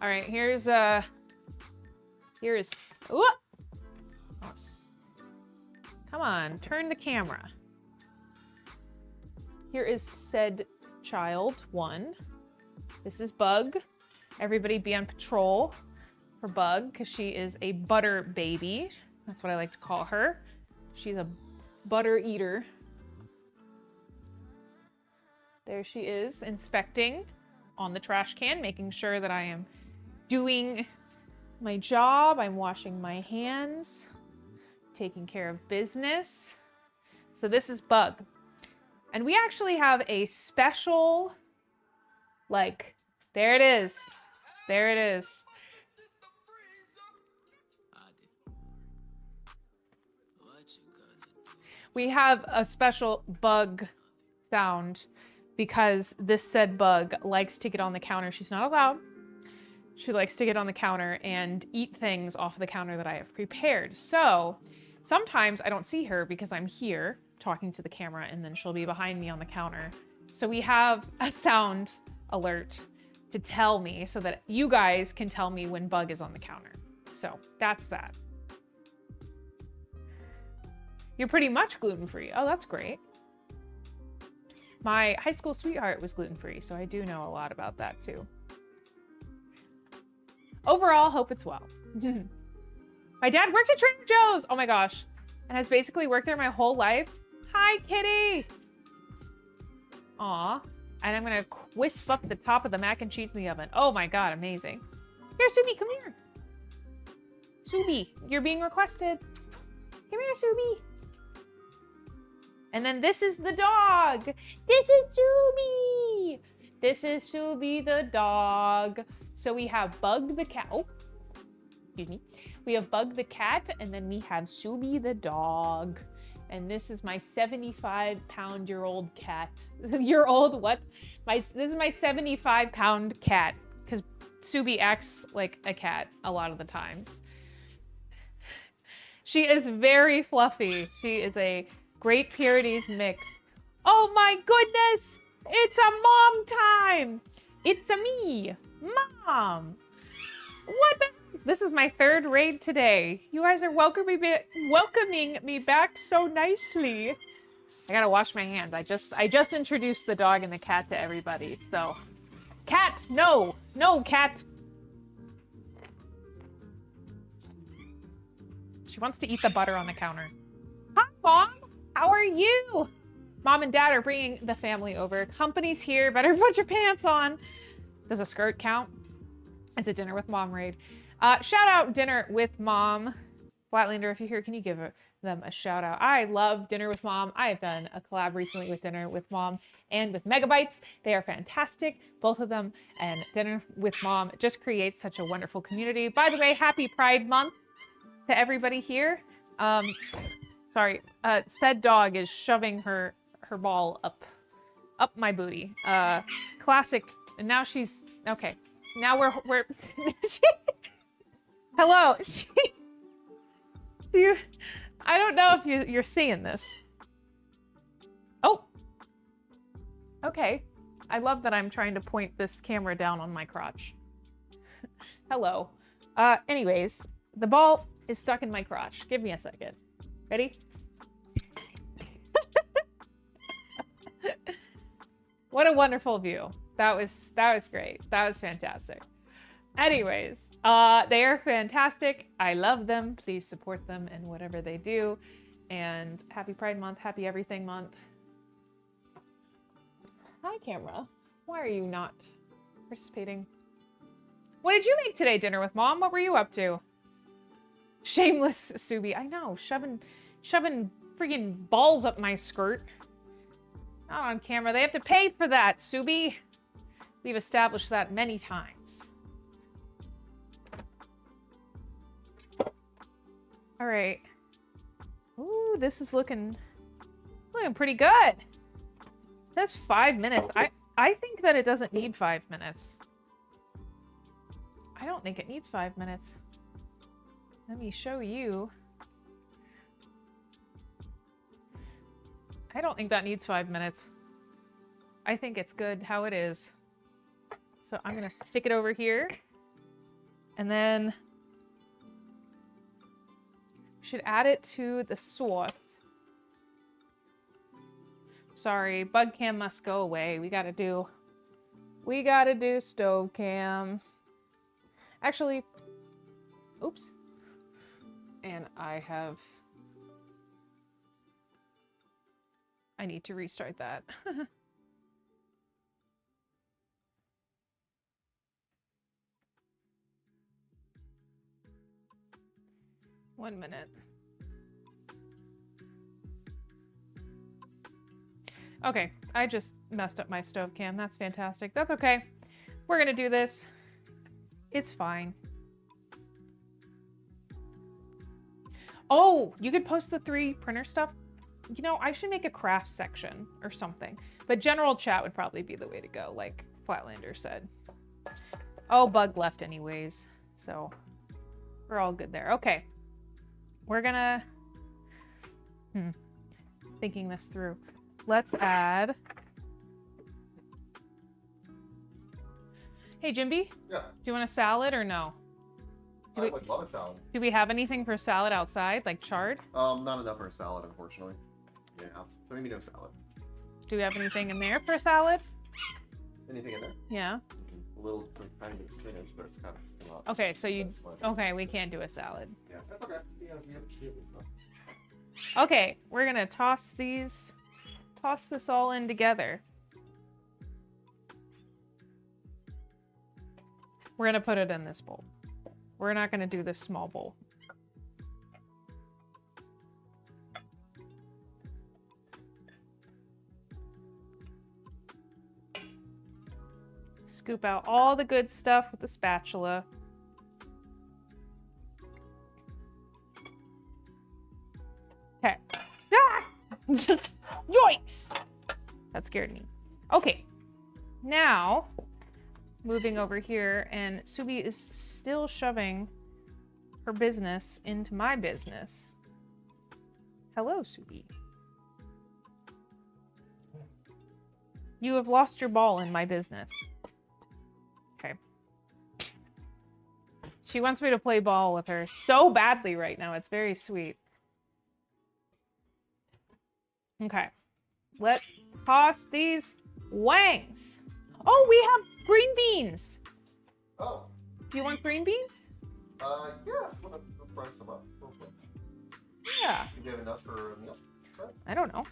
All right, here's ooh, come on, turn the camera. Here is said child 1. This is Bug. Everybody be on patrol for Bug, because she is a butter baby. That's what I like to call her. She's a butter eater. There she is, inspecting on the trash can, making sure that I am doing my job. I'm washing my hands, taking care of business. So this is Bug. And we actually have a special, like, There it is. There it is. We have a special bug sound because this said bug likes to get on the counter. She's not allowed. She likes to get on the counter and eat things off of the counter that I have prepared. So sometimes I don't see her because I'm here talking to the camera and then she'll be behind me on the counter. So we have a sound alert to tell me so that you guys can tell me when Bug is on the counter. So that's that. You're pretty much gluten-free. Oh, that's great. My high school sweetheart was gluten-free, so I do know a lot about that too. Overall, hope it's well. My dad works at Trader Joe's. Oh my gosh. And has basically worked there my whole life. Hi, kitty. Aw. And I'm gonna wisp up the top of the mac and cheese in the oven. Oh my God, amazing. Here, Subi, come here. Subi, you're being requested. Come here, Subi. And then this is the dog. This is Subi. This is Subi the dog. So we have Bug the cat. Oh, excuse me. We have Bug the cat, and then we have Subi the dog. And this is my 75-pound-year-old cat. Year-old what? This is my 75-pound cat, because Subi acts like a cat a lot of the times. She is very fluffy. She is a Great Pyrenees mix. Oh my goodness! It's a mom time! It's a me, Mom! What the? This is my third raid today. You guys are welcoming me back so nicely. I gotta wash my hands. I just introduced the dog and the cat to everybody, so. Cat! No! No, cat! She wants to eat the butter on the counter. Hi, Mom! How are you? Mom and Dad are bringing the family over. Company's here. Better put your pants on. Does a skirt count? It's a dinner with Mom raid. Shout out Dinner with Mom. Flatlander, if you're here, can you give them a shout out? I love Dinner with Mom. I have done a collab recently with Dinner with Mom and with Megabytes. They are fantastic, both of them. And Dinner with Mom just creates such a wonderful community. By the way, happy Pride Month to everybody here. Sorry, said dog is shoving her ball up my booty. Classic. And now she's okay. Now we're hello. I don't know if you're seeing this. Oh. Okay. I love that I'm trying to point this camera down on my crotch. Hello. Anyways, the ball is stuck in my crotch. Give me a second. Ready? What a wonderful view. That was great. That was fantastic. Anyways, they are fantastic. I love them. Please support them in whatever they do. And happy Pride Month. Happy Everything Month. Hi, camera. Why are you not participating? What did you make today, Dinner with Mom? What were you up to? Shameless Subi. I know, shoving freaking balls up my skirt. Not on camera. They have to pay for that, Subi. We've established that many times. All right. Ooh, this is looking pretty good. That's 5 minutes. I think that it doesn't need 5 minutes. I don't think it needs 5 minutes. Let me show you. I don't think that needs 5 minutes. I think it's good how it is. So I'm gonna stick it over here. And then should add it to the sauce. Sorry, bug cam must go away. We gotta do stove cam. Actually, oops. And I need to restart that. 1 minute. Okay, I just messed up my stove cam. That's fantastic. That's okay. We're gonna do this. It's fine. Oh, you could post the 3 printer stuff. You know, I should make a craft section or something. But general chat would probably be the way to go, like Flatlander said. Oh, Bug left anyways, so we're all good there. Okay, we're gonna... Thinking this through. Let's add... Hey, Jimby? Yeah. Do you want a salad or no? I would love a salad. Do we have anything for salad outside, like chard? Not enough for a salad, unfortunately. Yeah, so maybe no salad. Do we have anything in there for a salad? Anything in there? Yeah. A little tiny bit of spinach, but it's kind of a lot. Okay, so you... That's fine. Okay, we can't do a salad. Yeah, that's okay. Yeah, Okay, we're gonna toss this all in together. We're gonna put it in this bowl. We're not gonna do this small bowl. Scoop out all the good stuff with the spatula. Okay. Ah! Yoinks! That scared me. Okay. Now, moving over here, and Subi is still shoving her business into my business. Hello, Subi. You have lost your ball in my business. Okay. She wants me to play ball with her so badly right now. It's very sweet. Okay. Let's toss these wangs. Oh, we have green beans. Oh. Do you want green beans? Yeah. We'll fry some up. Yeah. Do you have enough for a meal? Right? I don't know.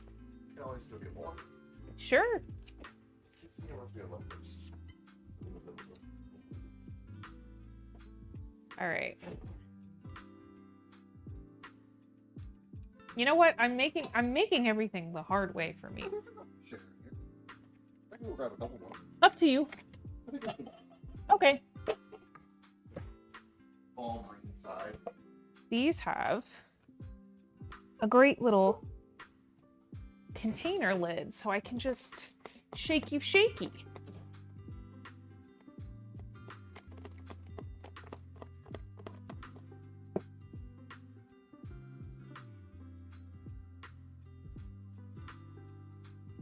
You can always still get more. Sure. Let's see how much we have left first. All right. You know what? I'm making everything the hard way for me. Sugar here. I can grab a couple more. Up to you. I think that's Okay. all green side. These have a great little container lid, so I can just shaky.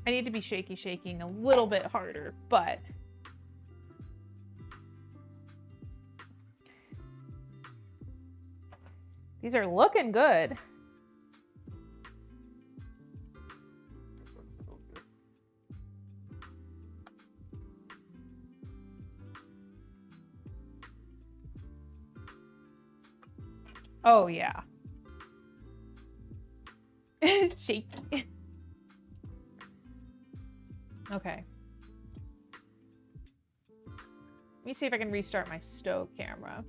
I need to be shaking a little bit harder, but these are looking good. Oh yeah. Shaky. Okay. Let me see if I can restart my stove camera.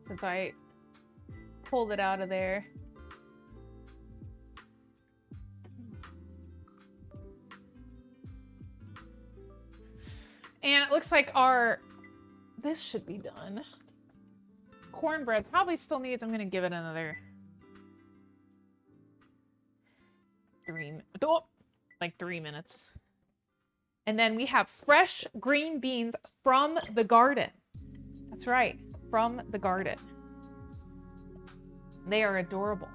Since I pulled it out of there. And it looks like this should be done. Cornbread probably still needs, I'm gonna give it another 3 minutes. And then we have fresh green beans from the garden. That's right, from the garden. They are adorable.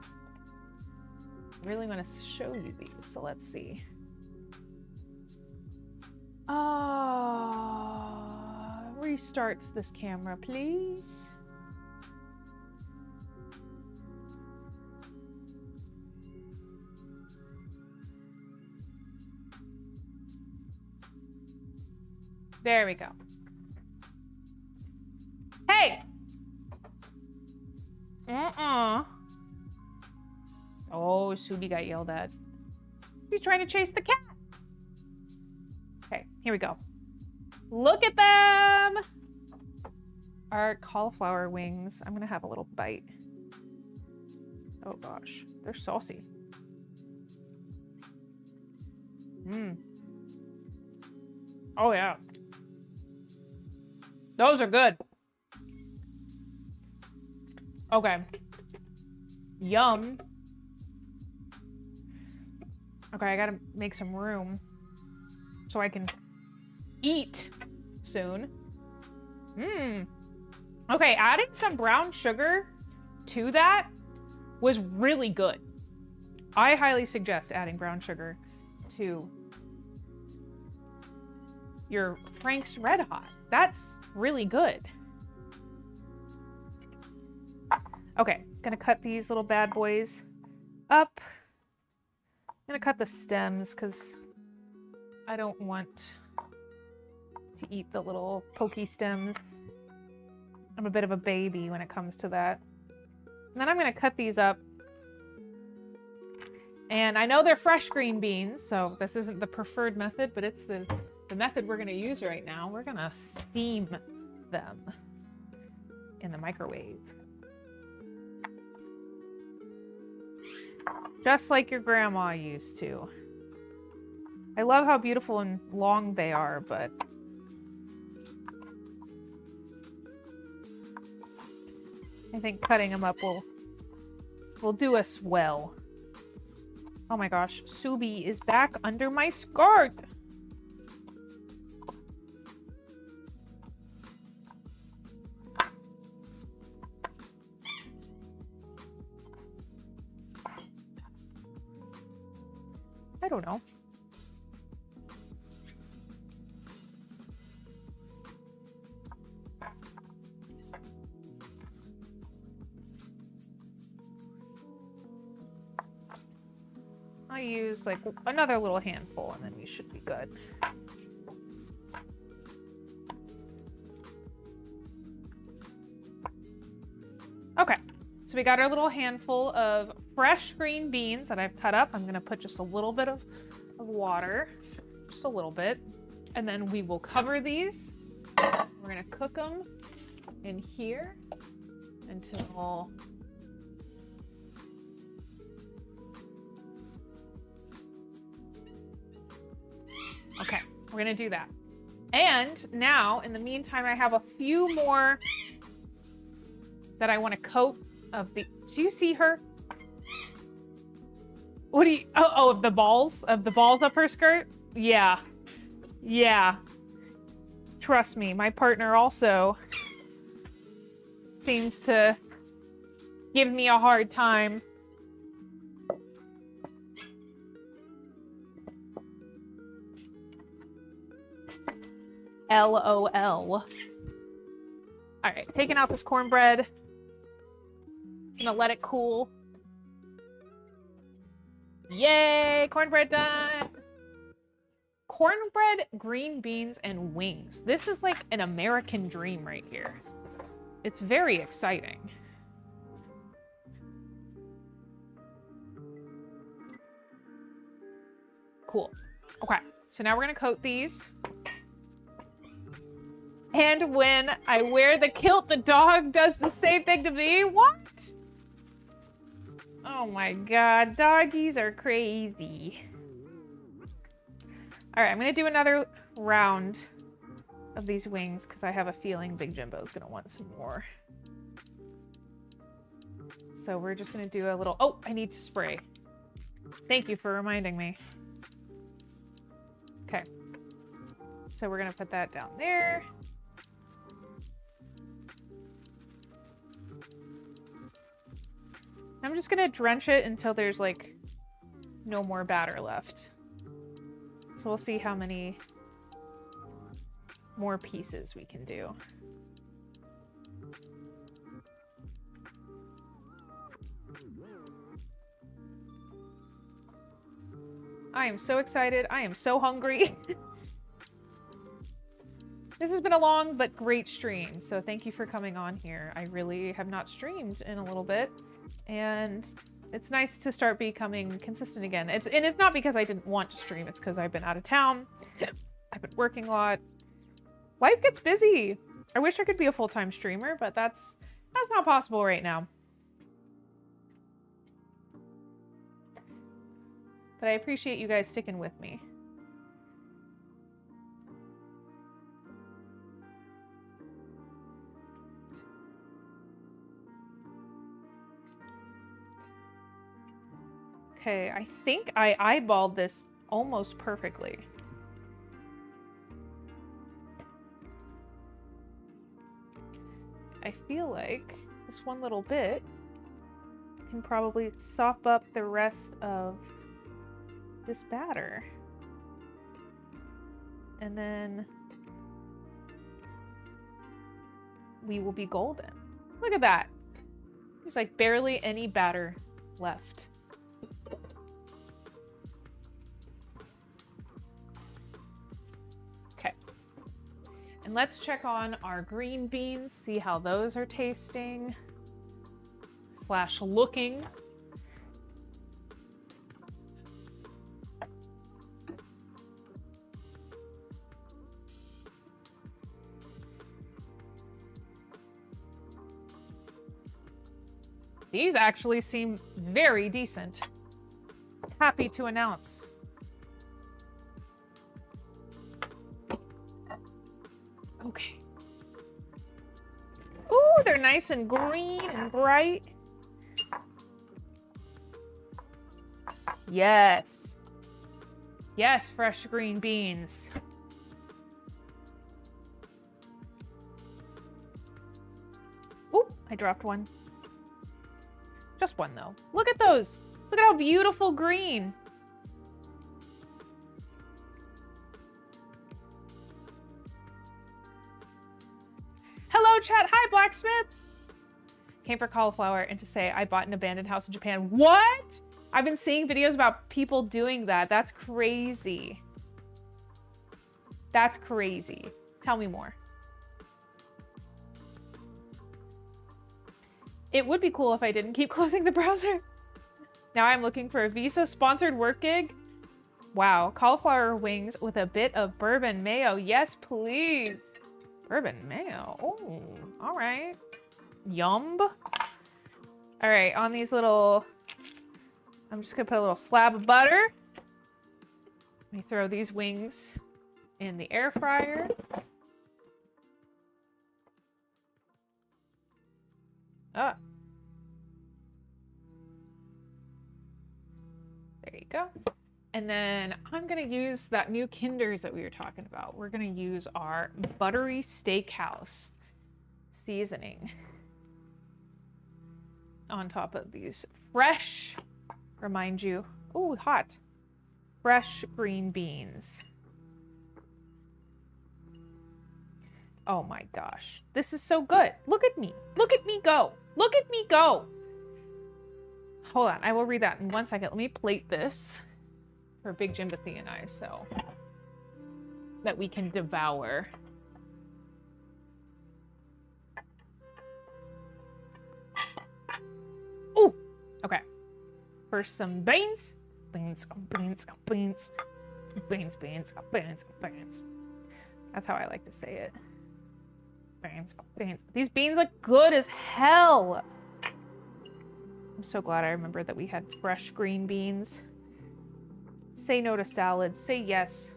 I really want to show you these, so let's see. Restart this camera, please. There we go. Hey! Oh, Subi got yelled at. He's trying to chase the cat. Okay, here we go. Look at them! Our cauliflower wings. I'm gonna have a little bite. Oh gosh, they're saucy. Oh yeah. Those are good. Okay. Yum. Okay, I gotta make some room so I can eat soon. Okay, adding some brown sugar to that was really good. I highly suggest adding brown sugar to your Frank's Red Hot. That's really good. Okay, gonna cut these little bad boys up. I'm gonna cut the stems because I don't want to eat the little pokey stems. I'm a bit of a baby when it comes to that. And then I'm gonna cut these up. And I know they're fresh green beans, so this isn't the preferred method, but it's the method we're gonna use right now. We're gonna steam them in the microwave. Just like your grandma used to. I love how beautiful and long they are, but I think cutting them up will do us well. Oh my gosh, Subi is back under my skirt. I don't know. I use like another little handful and then we should be good. Okay, so we got our little handful of fresh green beans that I've cut up. I'm gonna put just a little bit of water, just a little bit, and then we will cover these. We're gonna cook them in here until okay, we're gonna do that. And now, in the meantime, I have a few more that I want to coat of the. Do you see her? What do you? Oh, of the balls up her skirt. Yeah, yeah. Trust me, my partner also seems to give me a hard time. LOL. All right, taking out this cornbread. Gonna let it cool. Yay, cornbread done. Cornbread, green beans, and wings. This is like an American dream right here. It's very exciting. Cool. Okay, so now we're gonna coat these. And when I wear the kilt, the dog does the same thing to me? What? Oh my god, doggies are crazy. Alright, I'm gonna do another round of these wings because I have a feeling Big Jimbo's gonna want some more. So we're just gonna do a little... Oh, I need to spray. Thank you for reminding me. Okay. So we're gonna put that down there. I'm just gonna drench it until there's like no more batter left. So we'll see how many more pieces we can do. I am so excited. I am so hungry. This has been a long but great stream, so thank you for coming on here. I really have not streamed in a little bit, and it's nice to start becoming consistent again. And it's not because I didn't want to stream, it's because I've been out of town. I've been working a lot. Life gets busy. I wish I could be a full-time streamer, but that's not possible right now. But I appreciate you guys sticking with me. Okay, I think I eyeballed this almost perfectly. I feel like this one little bit can probably sop up the rest of this batter. And then we will be golden. Look at that. There's like barely any batter left. Okay. And let's check on our green beans, see how those are tasting / looking. These actually seem very decent. Happy to announce. Okay. Ooh, they're nice and green and bright. Yes. Yes, fresh green beans. Ooh, I dropped one. Just one, though. Look at those. Look at how beautiful green. Hello, chat. Hi, Blacksmith. Came for cauliflower and to say I bought an abandoned house in Japan. What? I've been seeing videos about people doing that. That's crazy. That's crazy. Tell me more. It would be cool if I didn't keep closing the browser. Now I'm looking for a Visa-sponsored work gig. Wow, cauliflower wings with a bit of bourbon mayo. Yes, please. Bourbon mayo. Oh, all right. Yum. All right, on these little... I'm just gonna put a little slab of butter. Let me throw these wings in the air fryer. Ah. There you go. And then I'm gonna use that new Kinders that we were talking about. We're gonna use our buttery steakhouse seasoning on top of these fresh, remind you, oh, hot, fresh green beans. Oh my gosh, this is so good. Look at me. Look at me go. Look at me go. Hold on, I will read that in 1 second. Let me plate this for Big Jimothy and I so that we can devour. Ooh, okay. First some beans. Beans, beans, beans. Beans, beans, beans, beans. That's how I like to say it. Beans, beans. These beans look good as hell. I'm so glad I remembered that we had fresh green beans. Say no to salads. Say yes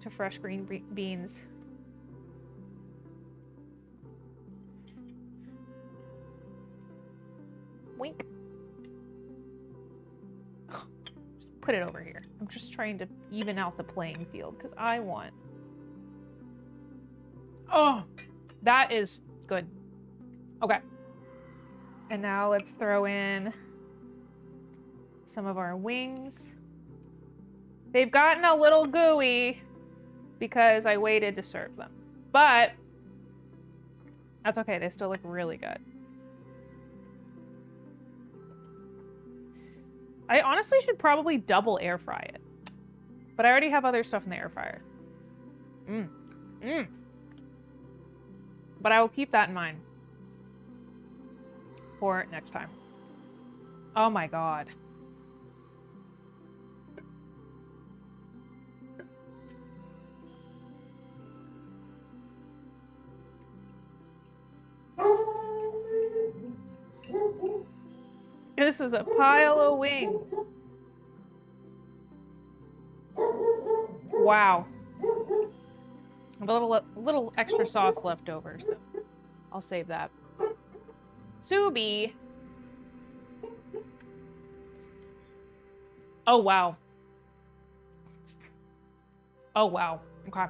to fresh green beans. Wink. Just put it over here. I'm just trying to even out the playing field because I want... Oh, that is good. Okay. And now let's throw in some of our wings. They've gotten a little gooey because I waited to serve them. But that's okay. They still look really good. I honestly should probably double air fry it. But I already have other stuff in the air fryer. But I will keep that in mind for next time. Oh my god. This is a pile of wings. wow. A little extra sauce left over, so I'll save that. Subi. Oh, wow. Oh, wow. Okay.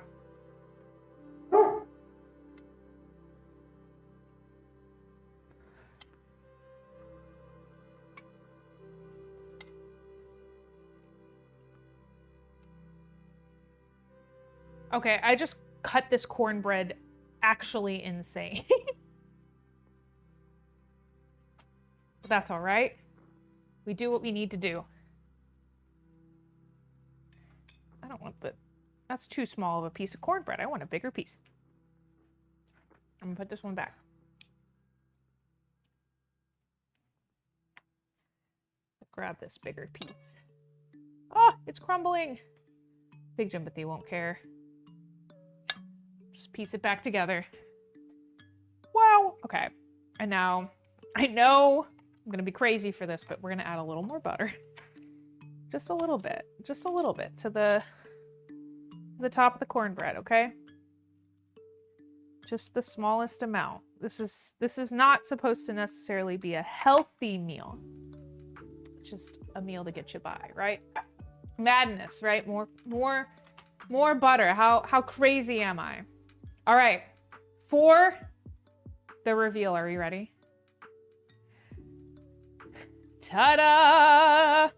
Okay, I just cut this cornbread actually insane. But that's all right. We do what we need to do. I don't want the... That's too small of a piece of cornbread. I want a bigger piece. I'm gonna put this one back. Grab this bigger piece. Oh, it's crumbling. Big Jimothy won't care. Just piece it back together. Wow. Okay. And now, I know I'm gonna be crazy for this, but we're gonna add a little more butter. Just a little bit to the top of the cornbread, okay? Just the smallest amount. This is not supposed to necessarily be a healthy meal. It's just a meal to get you by, right? Madness, right? More butter. How crazy am I? All right. For the reveal, are you ready? Ta-da!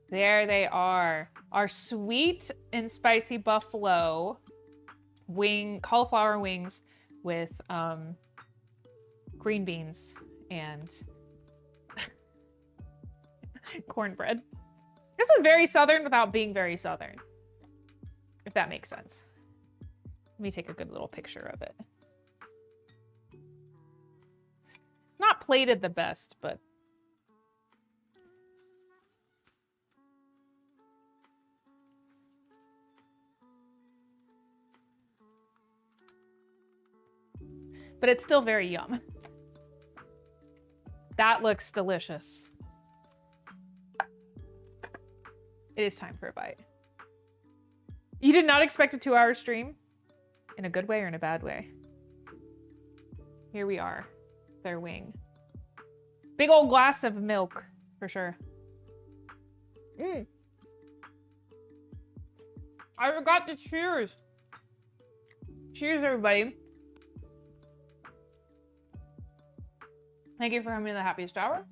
There they are. Our sweet and spicy buffalo cauliflower wings with green beans and cornbread. This is very Southern without being very Southern, if that makes sense. Let me take a good little picture of it. It's not plated the best, but it's still very yum. That looks delicious. It is time for a bite. You did not expect a 2-hour stream? In a good way or in a bad way? Here we are. Their wing. Big old glass of milk, for sure. I forgot to cheers. Cheers, everybody. Thank you for having me in the happiest hour.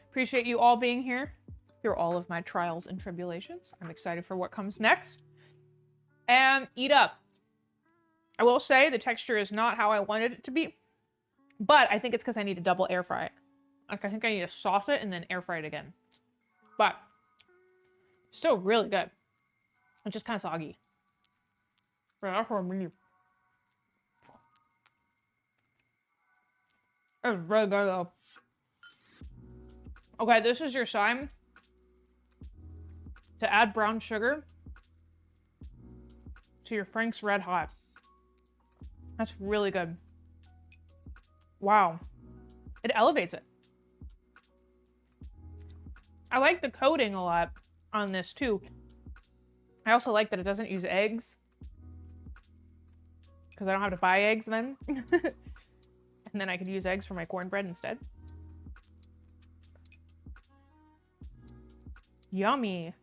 Appreciate you all being here through all of my trials and tribulations. I'm excited for what comes next. And eat up. I will say the texture is not how I wanted it to be, but I think it's because I need to double air fry it. Like, I think I need to sauce it and then air fry it again. But still really good. It's just kind of soggy. But that's what I mean. It's really good though. Okay, this is your sign to add brown sugar to your Frank's Red Hot. That's really good. Wow. It elevates it. I like the coating a lot on this too. I also like that it doesn't use eggs, because I don't have to buy eggs then. And then I could use eggs for my cornbread instead. Yummy.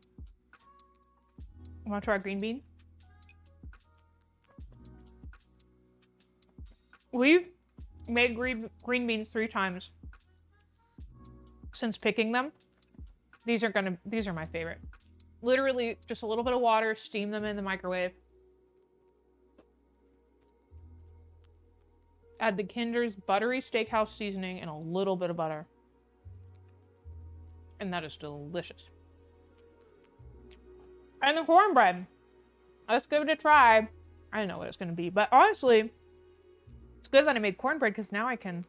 Want to try green bean? We've made green beans 3 times since picking them. These are my favorite. Literally just a little bit of water, steam them in the microwave. Add the Kinder's buttery steakhouse seasoning and a little bit of butter. And that is delicious. And the cornbread. Let's give it a try. I don't know what it's going to be, but honestly, it's good that I made cornbread because now I can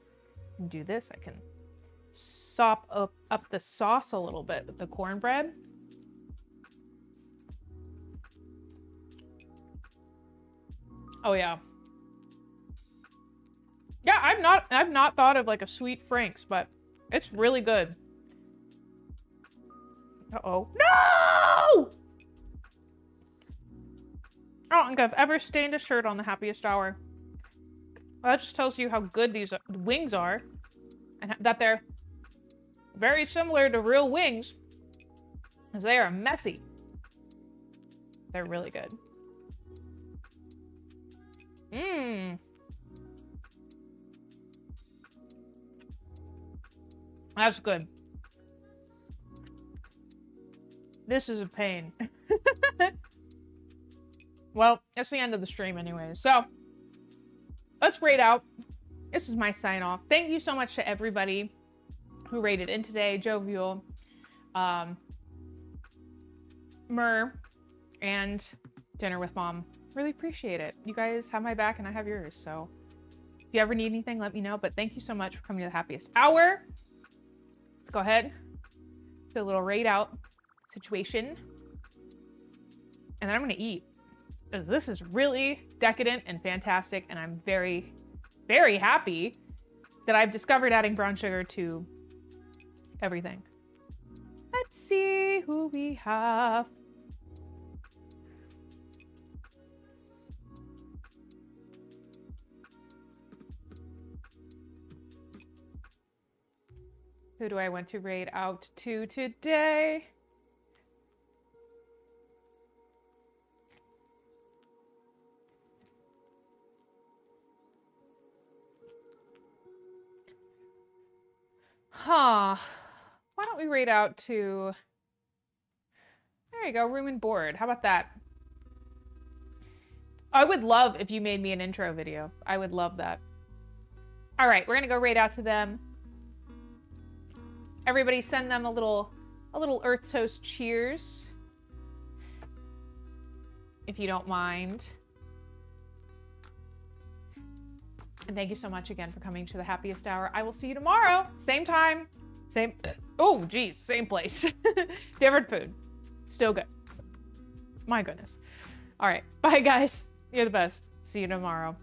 do this. I can sop up the sauce a little bit with the cornbread. Oh yeah. Yeah, I've not thought of like a sweet Frank's, but it's really good. Uh-oh. No! I don't think I've ever stained a shirt on the happiest hour. Well, that just tells you how good these wings are. And that they're very similar to real wings. Because they are messy. They're really good. Mmm. That's good. This is a pain. Well, it's the end of the stream anyway. So, let's rate out. This is my sign off. Thank you so much to everybody who rated in today. Jovial, Myrrh, and Dinner with Mom. Really appreciate it. You guys have my back and I have yours. So, if you ever need anything, let me know. But thank you so much for coming to the happiest hour. Let's go ahead. Do a little rate out situation. And then I'm going to eat. Because this is really decadent and fantastic. And I'm very, very happy that I've discovered adding brown sugar to everything. Let's see who we have. Who do I want to rate out to today? Huh. Why don't we rate out to... There you go, Room and Board. How about that? I would love if you made me an intro video. I would love that. All right, we're gonna go rate out to them. Everybody send them a little Earthtoast cheers. If you don't mind. And thank you so much again for coming to the happiest hour. I will see you tomorrow. Same time. Same. Oh, geez. Same place. Different food. Still good. My goodness. All right. Bye, guys. You're the best. See you tomorrow.